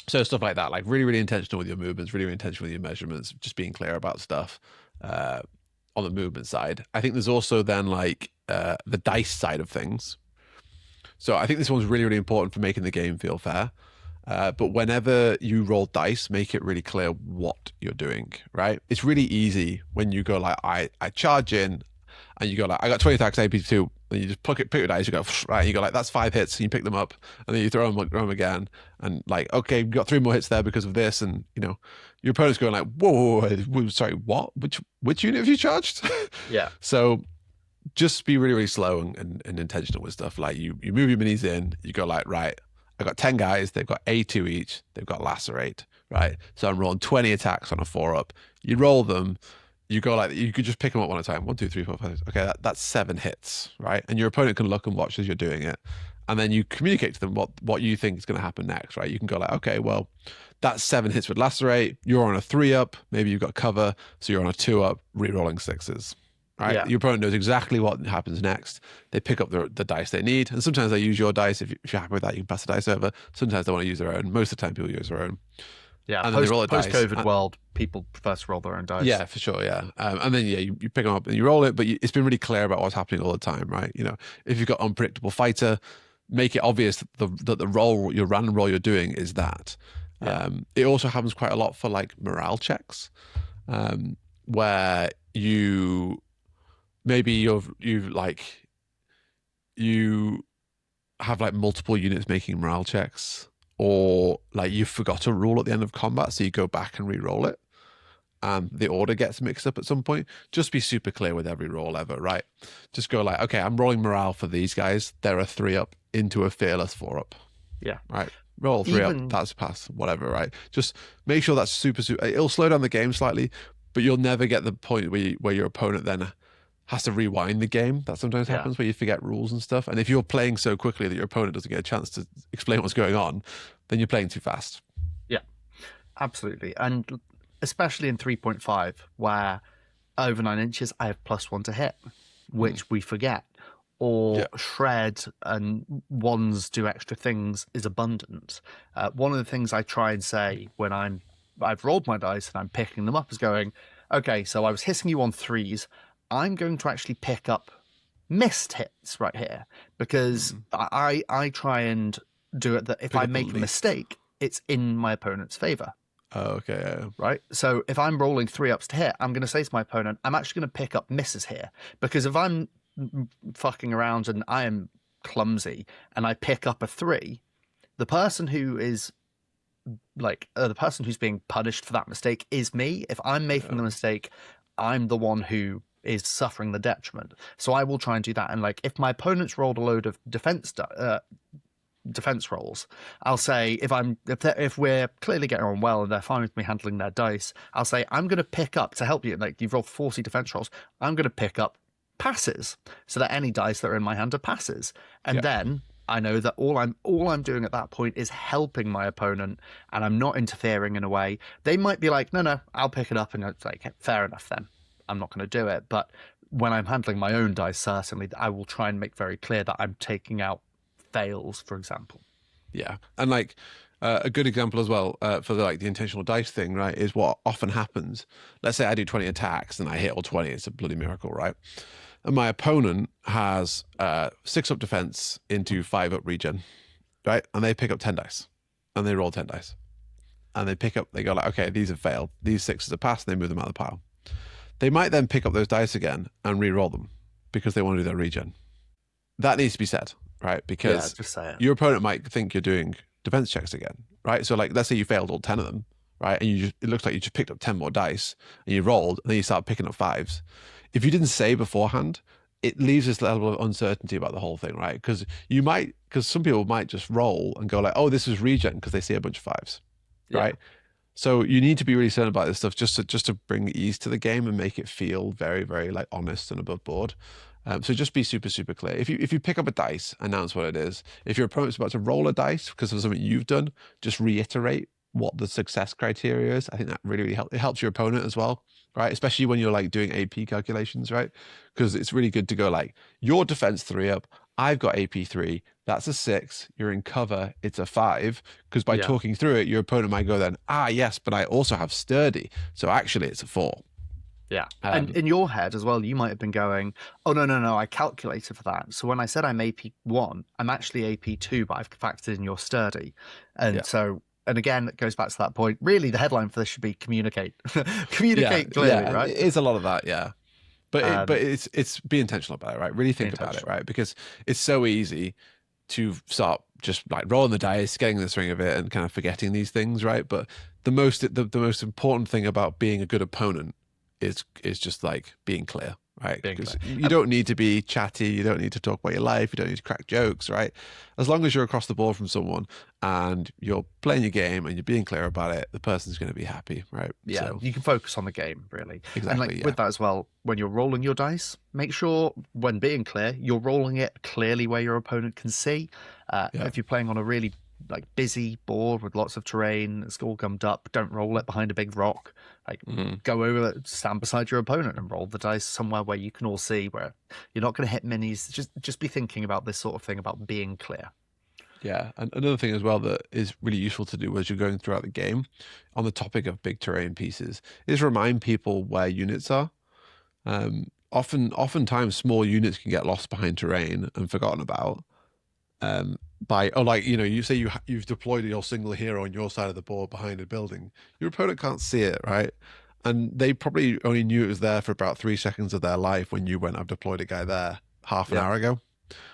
So stuff like that, like really, really intentional with your movements, really, really intentional with your measurements, just being clear about stuff on the movement side. I think there's also then like the dice side of things. So I think this one's really, really important for making the game feel fair. But whenever you roll dice, make it really clear what you're doing, right? It's really easy when you go like, I charge in, and you go like, I got 20 attacks, AP2, and you just pick your dice, you go, right, you go like, that's 5 hits, and you pick them up, and then you throw them again, and like, okay, you got 3 more hits there because of this, and you know, your opponent's going like, whoa, sorry, what? Which unit have you charged? Yeah. So just be really, really slow and intentional with stuff. Like you move your minis in, you go like, right, I've got 10 guys, they've got A2 each, they've got lacerate, right? So I'm rolling 20 attacks on a 4-up. You roll them, you go like, you could just pick them up one at a time. 1, 2, 3, 4, 5. Okay, that's 7 hits, right? And your opponent can look and watch as you're doing it. And then you communicate to them what you think is going to happen next, right? You can go like, okay, well, that's 7 hits with lacerate. You're on a 3-up, maybe you've got cover, so you're on a 2-up, re-rolling 6s. Right? Yeah. Your opponent knows exactly what happens next. They pick up the dice they need, and sometimes they use your dice. If you're happy with that, you can pass the dice over. Sometimes they want to use their own. Most of the time, people use their own. Yeah, and then they roll a dice. Post-COVID world, people prefer to roll their own dice. Yeah, for sure. Yeah, and then you pick them up and you roll it. But it's been really clear about what's happening all the time, right? You know, if you've got unpredictable fighter, make it obvious that the roll, your random roll you're doing is that. Yeah. It also happens quite a lot for like morale checks, where maybe you have like multiple units making morale checks, or like you forgot a rule at the end of combat, so you go back and re-roll it, and the order gets mixed up at some point. Just be super clear with every roll ever, right? Just go like, okay, I'm rolling morale for these guys. They're a 3-up into a fearless 4-up. Yeah. Right. Roll 3-up, that's pass, whatever, right? Just make sure that's super, it'll slow down the game slightly, but you'll never get the point where your opponent then has to rewind the game. That sometimes happens where you forget rules and stuff. And if you're playing so quickly that your opponent doesn't get a chance to explain what's going on, then you're playing too fast. Yeah, absolutely. And especially in 3.5, where over 9 inches, I have +1 to hit, which we forget. Or shred and ones do extra things is abundant. One of the things I try and say when I've rolled my dice and I'm picking them up is going, okay, so I was hitting you on 3s. I'm going to actually pick up missed hits right here, because I try and do it that if I make a mistake, it's in my opponent's favor. Oh, okay. Yeah. Right. So if I'm rolling 3-ups to hit, I'm going to say to my opponent, I'm actually going to pick up misses here, because if I'm fucking around and I am clumsy and I pick up a 3, the person who is like the person who's being punished for that mistake is me. If I'm making the mistake, I'm the one who is suffering the detriment. So I will try and do that. And like, if my opponent's rolled a load of defense rolls, I'll say, if we're clearly getting on well and they're fine with me handling their dice, I'll say, I'm going to pick up to help you. Like, you've rolled 40 defense rolls, I'm going to pick up passes, so that any dice that are in my hand are passes. And then I know that all I'm doing at that point is helping my opponent, and I'm not interfering in a way. They might be like, no, I'll pick it up, and it's like, fair enough then. I'm not going to do it. But when I'm handling my own dice, certainly I will try and make very clear that I'm taking out fails, for example. Yeah. And like a good example as well for the intentional dice thing, right, is what often happens. Let's say I do 20 attacks and I hit all 20. It's a bloody miracle, right? And my opponent has 6-up defense into 5-up regen, right? And they pick up 10 dice and they roll 10 dice. And they go like, okay, these have failed. These 6s are passed, and they move them out of the pile. They might then pick up those dice again and re-roll them because they want to do their regen. That needs to be said. right? Because just say it. your opponent might think you're doing defense checks again, right? So like, let's say you failed all 10 of them, right? And it looks like you just picked up 10 more dice and you rolled and then you start picking up fives. If you didn't say beforehand, it leaves this level of uncertainty about the whole thing, right? Because some people might just roll and go like, oh, this is regen because they see a bunch of fives, right? So you need to be really certain about this stuff just to bring ease to the game and make it feel very, very like honest and above board. So just be super, super clear. If you pick up a dice, announce what it is. If your opponent's about to roll a dice because of something you've done, just reiterate what the success criteria is. I think that really, really helps. It helps your opponent as well, right? Especially when you're like doing AP calculations, right? Because it's really good to go like, your defense 3 up, I've got AP 3, that's a 6, you're in cover, it's a 5. Because by talking through it, your opponent might go then, yes, but I also have sturdy, so actually it's a 4. Yeah. And in your head as well, you might have been going, oh, no, I calculated for that. So when I said I'm AP1, I'm actually AP2, but I've factored in your sturdy. And so, and again, it goes back to that point. Really, the headline for this should be communicate. Communicate clearly, right? It is a lot of that, yeah. But it's be intentional about it, right? Really think about it, right? Because it's so easy to start just like rolling the dice, getting the swing of it, and kind of forgetting these things, right? But the most important thing about being a good opponent is just like being clear, right? Because you don't need to be chatty, you don't need to talk about your life, you don't need to crack jokes, right? As long as you're across the board from someone and you're playing your game and you're being clear about it, the person's going to be happy, right? Yeah, so, you can focus on the game, really. Exactly, and with that as well, when you're rolling your dice, make sure when being clear, you're rolling it clearly where your opponent can see. If you're playing on a really like busy board with lots of terrain, it's all gummed up, don't roll it behind a big rock. Like go over it, stand beside your opponent and roll the dice somewhere where you can all see, where you're not going to hit minis. Just be thinking about this sort of thing, about being clear. Yeah, and another thing as well that is really useful to do as you're going throughout the game, on the topic of big terrain pieces, is remind people where units are. Oftentimes small units can get lost behind terrain and forgotten about. You say you've deployed your single hero on your side of the board behind a building, your opponent can't see it, right? And they probably only knew it was there for about 3 seconds of their life when you went, I've deployed a guy there half an hour ago.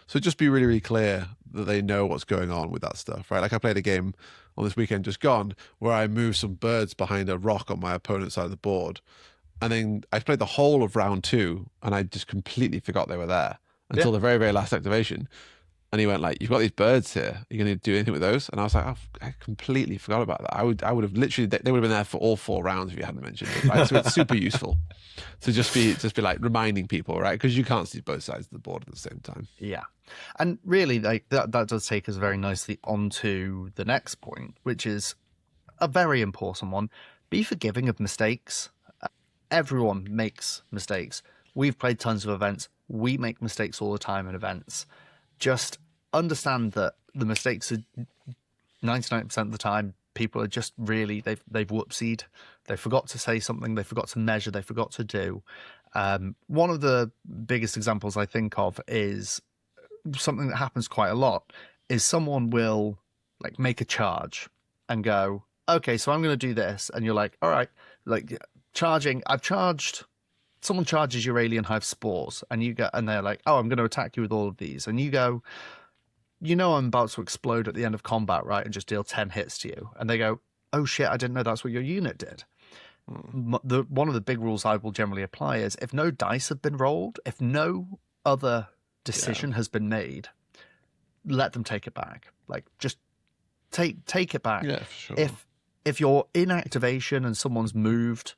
So just be really, really clear that they know what's going on with that stuff, right? Like I played a game on this weekend just gone where I moved some birds behind a rock on my opponent's side of the board. And then I played the whole of round 2 and I just completely forgot they were there until the very, very last activation. And he went like, you've got these birds here. Are you going to do anything with those? And I was like, I completely forgot about that. I would have literally, they would have been there for all 4 rounds if you hadn't mentioned it. Right? So it's super useful to just be like reminding people, right? Because you can't see both sides of the board at the same time. Yeah. And really, like that does take us very nicely onto the next point, which is a very important one. Be forgiving of mistakes. Everyone makes mistakes. We've played tons of events. We make mistakes all the time in events. Just understand that the mistakes are 99% of the time. People are just really, they've whoopsied. They forgot to say something. They forgot to measure. They forgot to do. One of the biggest examples I think of is something that happens quite a lot is someone will like make a charge and go, okay, so I'm going to do this. And you're like, all right, like someone charges your alien hive spores and they're like, oh, I'm going to attack you with all of these. And you go, I'm about to explode at the end of combat, right? And just deal 10 hits to you. And they go, oh shit, I didn't know that's what your unit did. One of the big rules I will generally apply is if no dice have been rolled, if no other decision has been made, let them take it back. Like just take it back. Yeah, for sure. If you're in activation and someone's moved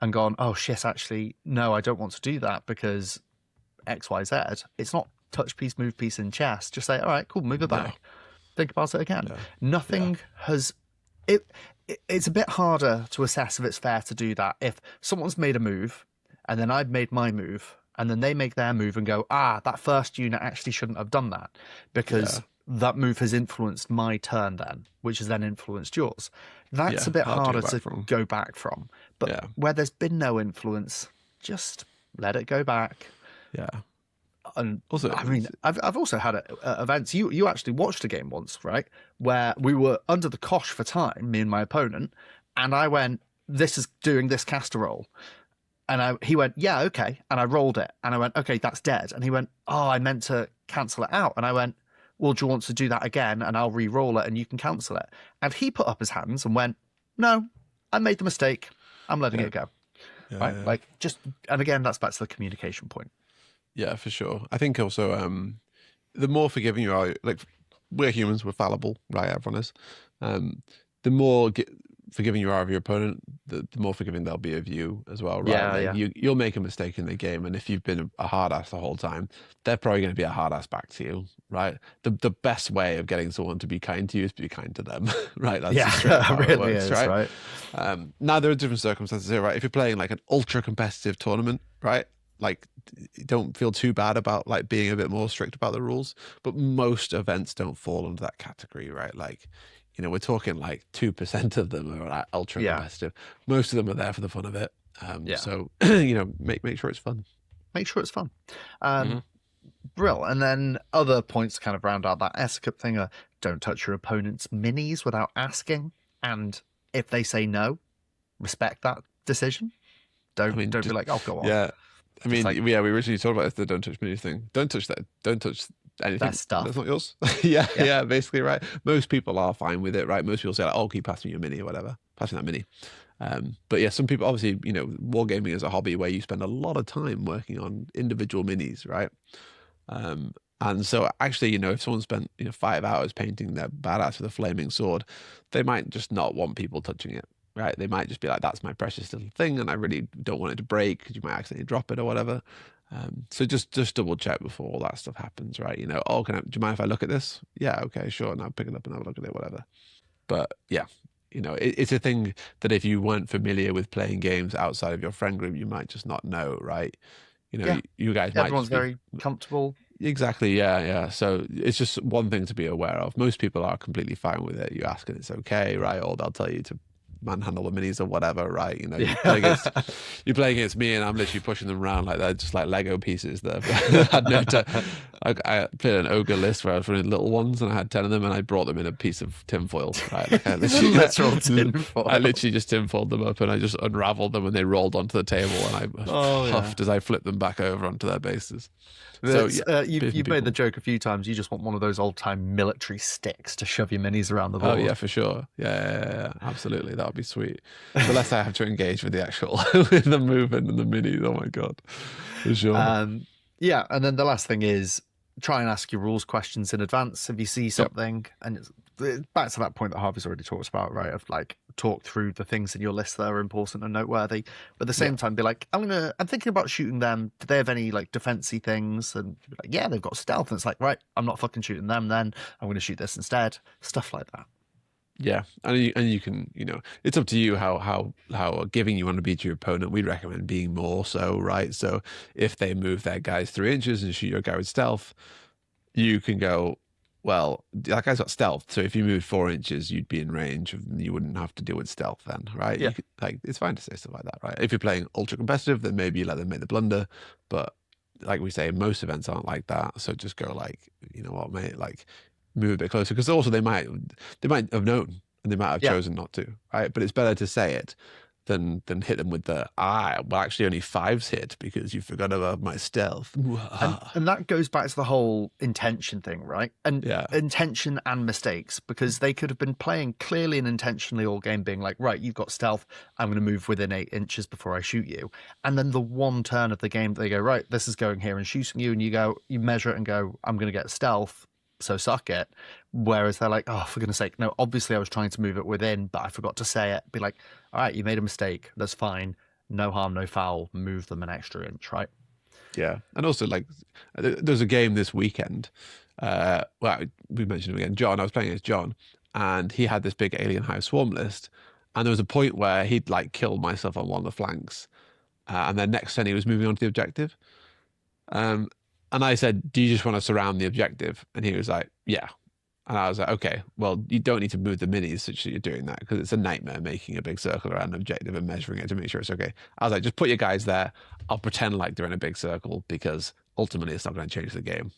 and gone, oh shit, actually, no, I don't want to do that because XYZ. It's not touch piece, move piece in chess. Just say, all right, cool, move it back. Think about it again. Nothing has... It's a bit harder to assess if it's fair to do that. If someone's made a move and then I've made my move and then they make their move and go, that first unit actually shouldn't have done that because that move has influenced my turn then, which has then influenced yours. That's a bit harder to go back from. But where there's been no influence, just let it go back. Yeah. And also, I mean, I've also had events. You actually watched a game once, right? Where we were under the cosh for time, me and my opponent, and I went, "This is doing this caster roll," and he went, "Yeah, okay," and I rolled it, and I went, "Okay, that's dead," and he went, "Oh, I meant to cancel it out," and I went, well, do you want to do that again? And I'll re-roll it and you can cancel it. And he put up his hands and went, no, I made the mistake. I'm letting it go. Yeah, Right? yeah. Like, just, and again, that's back to the communication point. Yeah, for sure. I think also the more forgiving you are, like we're humans, we're fallible, right? Everyone is. The more forgiving you are of your opponent, the more forgiving they'll be of you as well, right? Yeah, Like yeah. you'll make a mistake in the game, and if you've been a hard ass the whole time, they're probably going to be a hard ass back to you, right? The best way of getting someone to be kind to you is to be kind to them, right? That's just straight up how it it really works, is, right? right? Now there are different circumstances here, right? If you're playing like an ultra competitive tournament, right? Like, don't feel too bad about like being a bit more strict about the rules, but most events don't fall under that category, right? Like, we're talking like 2% of them are like ultra Yeah. competitive. Most of them are there for the fun of it. Yeah. So, make sure it's fun. Make sure it's fun. Mhm. Brill. And then other points to kind of round out that etiquette thing are don't touch your opponent's minis without asking. And if they say no, respect that decision. Don't be like, oh, go on. Yeah. I mean, like- we originally talked about this, the don't touch minis thing. Don't touch that. Don't touch anything. That stuff. That's not yours. yeah, basically, right. Most people are fine with it, right? Most people say, like, oh, keep passing me your mini or whatever. Pass me that mini. But yeah, some people, obviously, wargaming is a hobby where you spend a lot of time working on individual minis, right? And so actually, if someone spent 5 hours painting their badass with a flaming sword, they might just not want people touching it, right? They might just be like, that's my precious little thing and I really don't want it to break because you might accidentally drop it or whatever. So just double check before all that stuff happens, right? Oh, do you mind if I look at this? Yeah, okay, sure. Now pick it up and have a look at it, whatever. But yeah, it's a thing that if you weren't familiar with playing games outside of your friend group, you might just not know, right? You guys might everyone's just be very comfortable. Exactly, yeah. So it's just one thing to be aware of. Most people are completely fine with it. You ask and it's okay, right? Or they'll tell you to manhandle the minis or whatever, right? You play against me and I'm literally pushing them around like they're just like Lego pieces. I played an ogre list where I was running little ones and I had 10 of them and I brought them in a piece of tinfoil. Right? Like I literally just tinfoiled them up and I just unraveled them and they rolled onto the table and I huffed as I flipped them back over onto their bases. So you've made the joke a few times. You just want one of those old-time military sticks to shove your minis around the board. Oh yeah, for sure. Yeah, absolutely. That would be sweet. The less I have to engage with the actual with the movement and the minis. Oh my god, for sure. Yeah, and then the last thing is try and ask your rules questions in advance if you see something. And it's back to that point that Harvey's already talked about, right? Of like talk through the things in your list that are important and noteworthy, but at the same time be like, I'm thinking about shooting them. Do they have any like defensy things? And be like, yeah, they've got stealth. And it's like, right, I'm not fucking shooting them then. I'm going to shoot this instead. Stuff like that. Yeah, and you can, it's up to you how giving you want to be to your opponent. We'd recommend being more so, right? So if they move their guys 3 inches and shoot your guy with stealth, you can go, well, that guy's got stealth, so if you moved 4 inches, you'd be in range, and you wouldn't have to deal with stealth then, right? Yeah. It's fine to say stuff like that, right? If you're playing ultra competitive, then maybe you let them make the blunder, but like we say, most events aren't like that. So just go like, you know what, mate, like move a bit closer, because also they might have known and they might have chosen not to, right? But it's better to say it than hit them with the well, actually only 5s hit because you forgot about my stealth. And that goes back to the whole intention thing, right? And intention and mistakes, because they could have been playing clearly and intentionally all game, being like, right, you've got stealth, I'm going to move within 8 inches before I shoot you. And then the one turn of the game, they go, right, this is going here and shooting you, and you measure it and go, I'm going to get stealth, so suck it. Whereas they're like, oh, for goodness sake, no, obviously I was trying to move it within, but I forgot to say it. Be like, all right, you made a mistake, that's fine, no harm, no foul, move them an extra inch, right? Yeah. And also, like, there's a game this weekend, well, we mentioned him again, John. I was playing against John and he had this big alien hive swarm list, and there was a point where he'd like killed myself on one of the flanks, and then next turn he was moving on to the objective, and I said, do you just want to surround the objective? And he was like, yeah. And I was like, okay, well, you don't need to move the minis such that you're doing that, because it's a nightmare making a big circle around an objective and measuring it to make sure it's okay. I was like, just put your guys there. I'll pretend like they're in a big circle, because ultimately it's not going to change the game.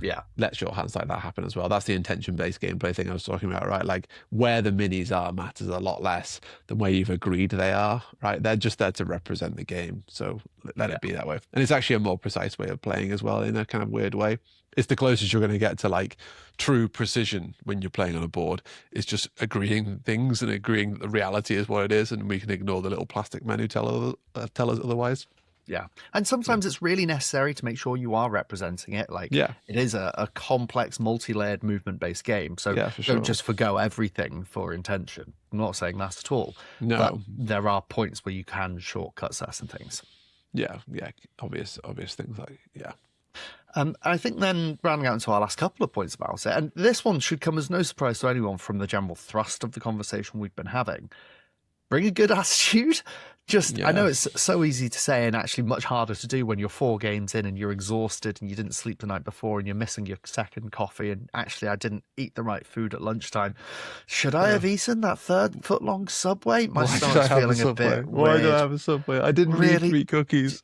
Yeah. let shorthands like that happen as well. That's the intention-based gameplay thing I was talking about, right? Like where the minis are matters a lot less than where you've agreed they are, right? They're just there to represent the game. So let it be that way. And it's actually a more precise way of playing as well in a kind of weird way. It's the closest you're going to get to like true precision when you're playing on a board. It's just agreeing things and agreeing that the reality is what it is, and we can ignore the little plastic men who tell us otherwise. Yeah. And sometimes it's really necessary to make sure you are representing it. Like, Yeah. it is a complex, multi-layered, movement-based game. So Yeah, for sure. don't just forgo everything for intention. I'm not saying that at all. No. But there are points where you can shortcut certain things. Yeah. Obvious things like, yeah. I think then rounding out into our last couple of points about it, and this one should come as no surprise to anyone from the general thrust of the conversation we've been having. Bring a good attitude. I know it's so easy to say and actually much harder to do when you're 4 games in and you're exhausted and you didn't sleep the night before and you're missing your second coffee and actually I didn't eat the right food at lunchtime. Should I have eaten that 3-foot-long Subway? My stomach's feeling a bit weird. Why did I have a Subway? I didn't need 3 cookies.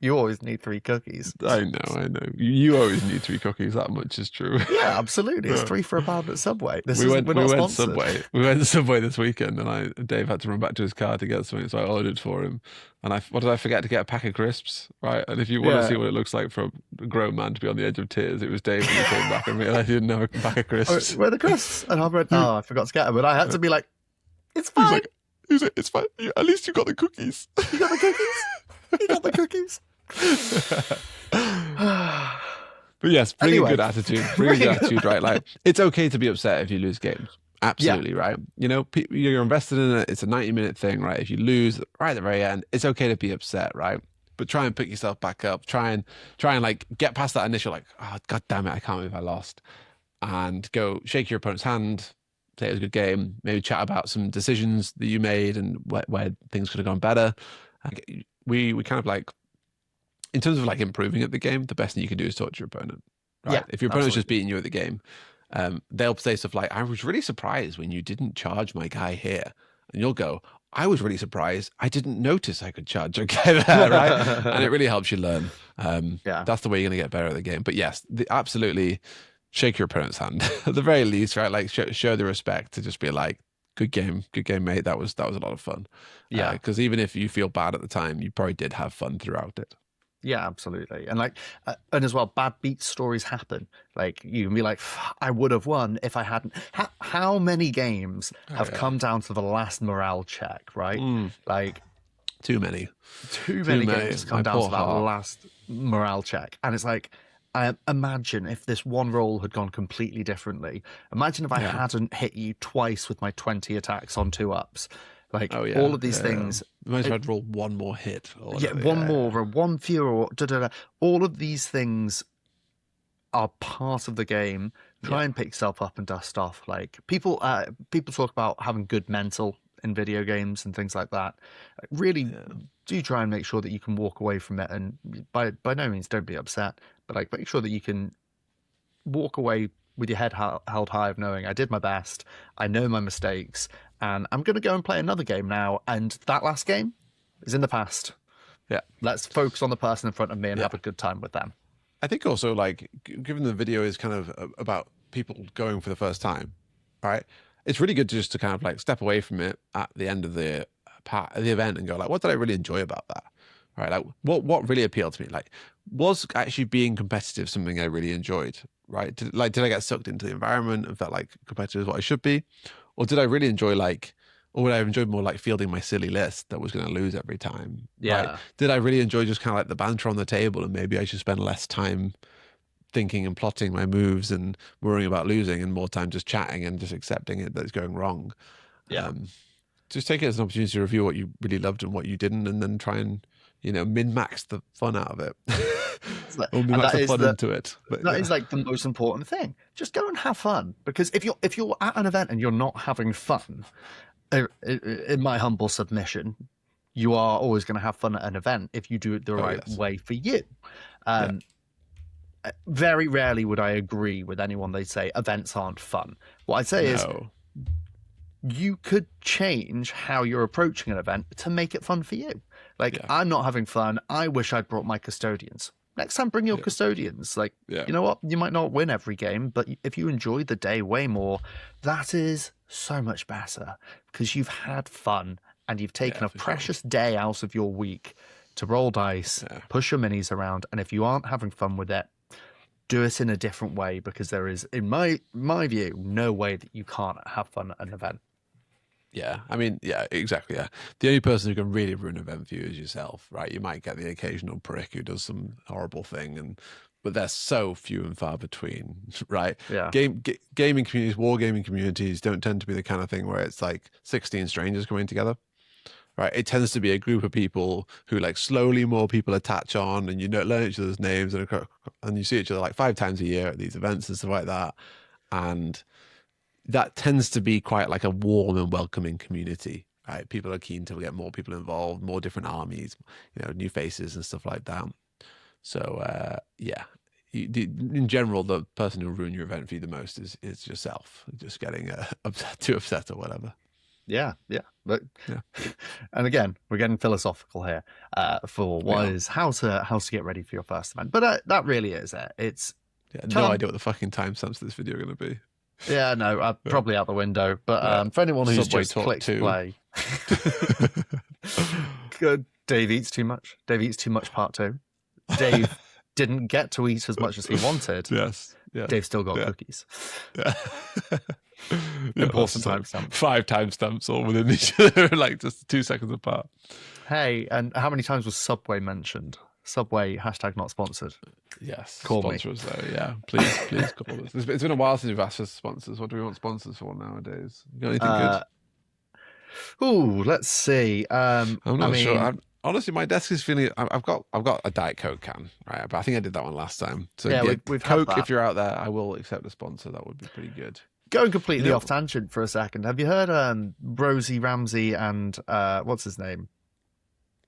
You always need 3 cookies. I know. You always need 3 cookies. That much is true. Yeah, absolutely. It's 3 for £1 at Subway. We went Subway this weekend, and Dave had to run back to his car to get something, so I ordered for him. And what did I forget to get? A pack of crisps, right? And if you want to see what it looks like for a grown man to be on the edge of tears, it was Dave when he came back and realized he didn't have a pack of crisps. Where are the crisps? And I went, I forgot to get them. But I had to be like, it's fine. He was like, it's fine. At least you got the cookies. You got the cookies? You got the cookies? But yes, bring a good attitude. Bring a good attitude, right? Like, it's okay to be upset if you lose games. Absolutely, right? You know, you're invested in it. It's a 90-minute thing, right? If you lose right at the very end, it's okay to be upset, right? But try and pick yourself back up. Try and like get past that initial like, oh god damn it, I can't believe I lost, and go shake your opponent's hand, say it was a good game, maybe chat about some decisions that you made and where things could have gone better. We kind of like, in terms of like improving at the game, the best thing you can do is talk to your opponent. Right? Yeah, if your opponent's just beating you at the game, they'll say stuff like, I was really surprised when you didn't charge my guy here. And you'll go, I was really surprised. I didn't notice I could charge a guy there, right? And it really helps you learn. That's the way you're going to get better at the game. But yes, absolutely shake your opponent's hand at the very least, right? Like show the respect to just be like, good game, mate. That was a lot of fun. Yeah. Because even if you feel bad at the time, you probably did have fun throughout it. Yeah, absolutely. And like, and as well, bad beat stories happen. Like, you can be like, I would have won if I hadn't. How many games have come down to the last morale check, right? Like, too many games come down to that last morale check. And it's like, imagine if this one roll had gone completely differently. Imagine if I hadn't hit you twice with my 20 attacks on 2-ups. Like, all of these things. Imagine I'd roll one more hit. Or one more, or one fewer, or da-da-da. All of these things are part of the game. Try and pick yourself up and dust off. Like, people talk about having good mental in video games and things like that. Really do try and make sure that you can walk away from it. And by no means don't be upset, but like, make sure that you can walk away with your head held high of knowing I did my best, I know my mistakes, and I'm going to go and play another game now, and that last game is in the past. Yeah. Let's focus on the person in front of me and have a good time with them. I think also, like, given the video is kind of about people going for the first time, right? It's really good to kind of like step away from it at the end of the event and go like, what did I really enjoy about that? Right? Like, what really appealed to me? Like, was actually being competitive something I really enjoyed? Right? Did I get sucked into the environment and felt like competitive is what I should be? Or did I really enjoy or would I have enjoyed more like fielding my silly list that was going to lose every time? Yeah. Right? Did I really enjoy just kind of like the banter on the table, and maybe I should spend less time thinking and plotting my moves and worrying about losing, and more time just chatting and just accepting it that it's going wrong? Yeah. Just take it as an opportunity to review what you really loved and what you didn't, and then try and, min-max the fun out of it. Or min-max the fun into it. But, that is like the most important thing. Just go and have fun. Because if you're at an event and you're not having fun, in my humble submission, you are always going to have fun at an event if you do it the right way for you. Very rarely would I agree with anyone they say events aren't fun. What I'd say is, you could change how you're approaching an event to make it fun for you. Like, I'm not having fun. I wish I'd brought my custodians. next time bring your custodians. Like, Yeah. you know what? You might not win every game, but if you enjoy the day way more, that is so much better because you've had fun and you've taken a precious day out of your week to roll dice, push your minis around, and if you aren't having fun with it, do it in a different way because there is, in my view, no way that you can't have fun at an event. Yeah, I mean, yeah, exactly. Yeah, the only person who can really ruin an event for you is yourself, right? You might get the occasional prick who does some horrible thing, but they're so few and far between, right? Yeah. Gaming communities, wargaming communities don't tend to be the kind of thing where it's like 16 strangers coming together, right? It tends to be a group of people who like slowly more people attach on, and you know, learn each other's names, and you see each other like 5 times a year at these events and stuff like that, and that tends to be quite like a warm and welcoming community, right? People are keen to get more people involved, more different armies, you know, new faces and stuff like that. So, yeah, in general, the person who'll ruin your event for you the most is yourself, just getting too upset or whatever. Yeah, but and again, we're getting philosophical here for how to get ready for your first event. But that really is it. It's no idea what the fucking timestamps of this video are going to be. Yeah, no, probably out the window. But for anyone who's just clicked play, good. Dave eats too much. Dave eats too much. Part 2. Dave didn't get to eat as much as he wanted. Yes. Dave still got cookies. Yeah. Important timestamp. 5 timestamps all within each other, like just 2 seconds apart. Hey, and how many times was Subway mentioned? Subway #, not sponsored. Yes, call sponsors though. Yeah, please call us. It's been a while since we've asked for sponsors. What do we want sponsors for nowadays? You got anything good? Ooh, let's see. I'm not sure. Honestly, my desk is feeling. I've got a Diet Coke can, right? But I think I did that one last time. So yeah, we've Coke. If you're out there, I will accept a sponsor. That would be pretty good. Going completely off tangent for a second. Have you heard Rosie Ramsey and what's his name?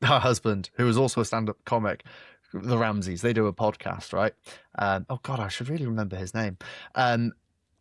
Her husband, who is also a stand-up comic, the Ramseys, they do a podcast, right? Oh God, I should really remember his name.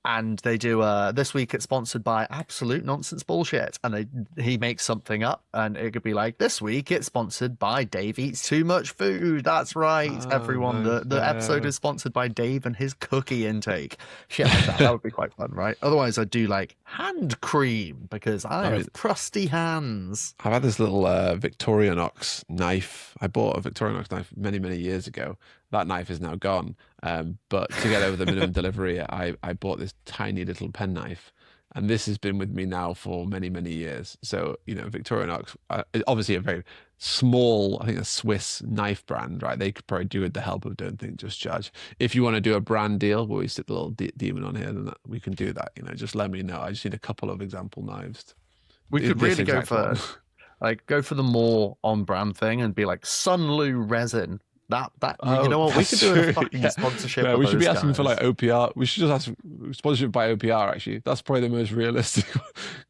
And they do this week it's sponsored by Absolute Nonsense Bullshit, and he makes something up, and it could be like, this week it's sponsored by Dave Eats Too Much Food. That's right, everyone. The episode is sponsored by Dave and his cookie intake. Shit like that. That would be quite fun, right? Otherwise, I do like hand cream because I have crusty hands. I've had this little Victorinox knife. I bought a Victorinox knife many years ago. That knife is now gone. But to get over the minimum delivery, I bought this tiny little penknife. And this has been with me now for many years. So, you know, Victorinox, obviously a very small, I think a Swiss knife brand, right? They could probably do with the help of Don't Think, Just Judge. If you want to do a brand deal where we stick the little demon on here, then we can do that. You know, just let me know. I just need a couple of example knives. We could really go for the more on brand thing and be like Sunlu resin. You know what? We could do a fucking sponsorship. Yeah, we should be asking for like OPR. We should just ask sponsorship by OPR. Actually, that's probably the most realistic.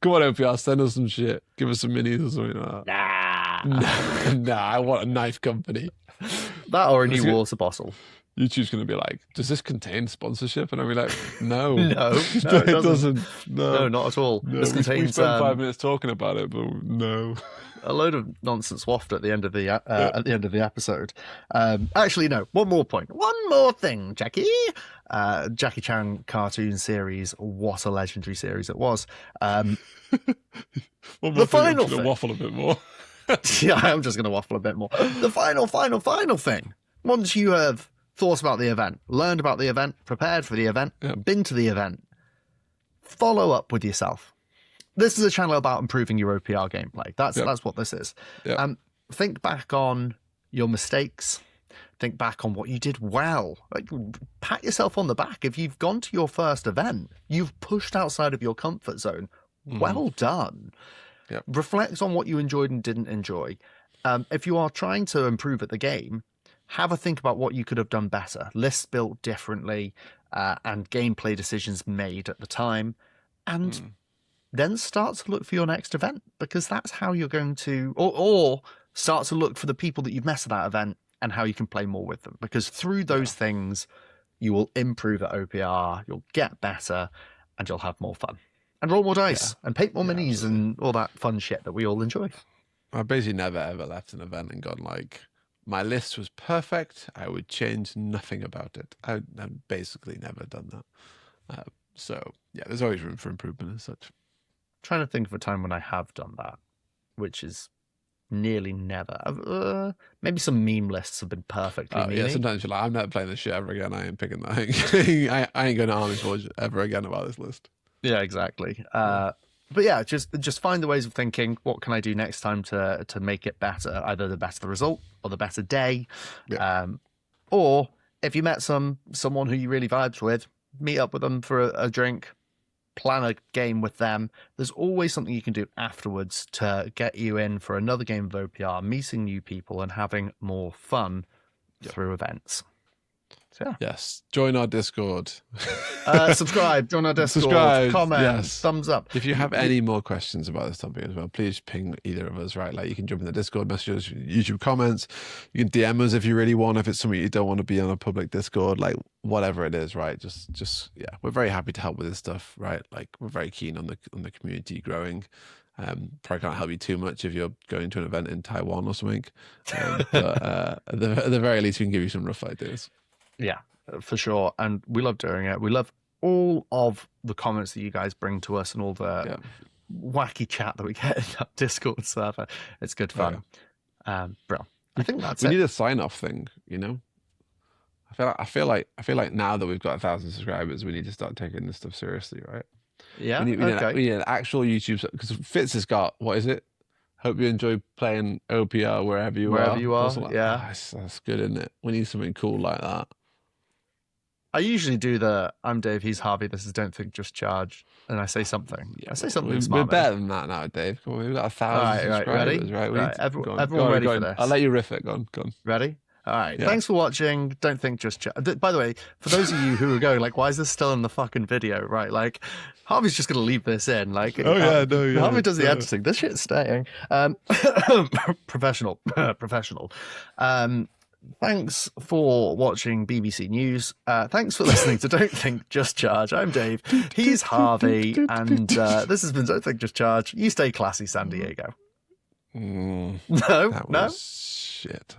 Come on, OPR, send us some shit. Give us some minis or something like that. Nah. I want a knife company. That or a new water bottle. YouTube's going to be like, does this contain sponsorship? And I'll be like, no. No, it doesn't. No, not at all. No, we spent 5 minutes talking about it, but no. A load of nonsense waft at the end of the episode. Actually, no. One more point. One more thing, Jackie. Jackie Chan cartoon series. What a legendary series it was. The final thing. Waffle a bit more. Yeah, I'm just going to waffle a bit more. The final thing. Once you have thought about the event, learned about the event, prepared for the event, been to the event, follow up with yourself. This is a channel about improving your OPR gameplay. That's what this is. Yep. Think back on your mistakes. Think back on what you did well. Like, pat yourself on the back. If you've gone to your first event, you've pushed outside of your comfort zone. Well done. Yep. Reflect on what you enjoyed and didn't enjoy. If you are trying to improve at the game, have a think about what you could have done better. Lists built differently and gameplay decisions made at the time. And then start to look for your next event, because that's how you're going to, or start to look for the people that you've met at that event and how you can play more with them. Because through those things, you will improve at OPR, you'll get better, and you'll have more fun. And roll more dice, and paint more minis, absolutely. And all that fun shit that we all enjoy. I've basically never ever left an event and gone like, my list was perfect. I would change nothing about it. I've basically never done that. So yeah, there's always room for improvement and such. Trying to think of a time when I have done that, which is nearly never. Maybe some meme lists have been perfectly memey. Yeah, sometimes you're like, I'm never playing this shit ever again. I ain't picking that. I ain't going to Army Forge ever again about this list. Yeah, exactly. But yeah, just find the ways of thinking. What can I do next time to make it better? Either the better the result or the better day. Yeah. Or if you met someone who you really vibes with, meet up with them for a drink, plan a game with them. There's always something you can do afterwards to get you in for another game of OPR, meeting new people and having more fun through events. So, yeah. Yes. Join our Discord. Subscribe, join our Discord, comment, thumbs up. If you have any more questions about this topic as well, please ping either of us, right? Like you can jump in the Discord messages, YouTube comments, you can DM us if you really want, if it's something you don't want to be on a public Discord, like whatever it is, right? Just yeah, we're very happy to help with this stuff, right? Like we're very keen on the community growing. Probably can't help you too much if you're going to an event in Taiwan or something. But at the very least, we can give you some rough ideas. Yeah, for sure. And we love doing it. We love all of the comments that you guys bring to us and all the wacky chat that we get in that Discord server. It's good fun. Bro, I think that's we need a sign-off thing, you know? I feel like now that we've got 1,000 subscribers, we need to start taking this stuff seriously, right? Yeah. We need an actual YouTube, because Fitz has got, what is it? Hope you enjoy playing OPR wherever you are. Yeah. That's good, isn't it? We need something cool like that. I usually do I'm Dave, he's Harvey, this is Don't Think, Just Charge. And I say something. I say something smart. We're better than that now, Dave. Come on, we've got 1,000 subscribers, right? Everyone ready for this? I'll let you riff it. Go on. Ready? All right. Yeah. Thanks for watching. Don't Think, Just Charge. By the way, for those of you who are going, like, why is this still in the fucking video, right? Like, Harvey's just going to leave this in. Like, Harvey does the editing. This shit's staying. Professional. Thanks for watching BBC News. Thanks for listening to Don't Think, Just Charge. I'm Dave. He's Harvey. And this has been Don't Think, Just Charge. You stay classy, San Diego. No. That was shit.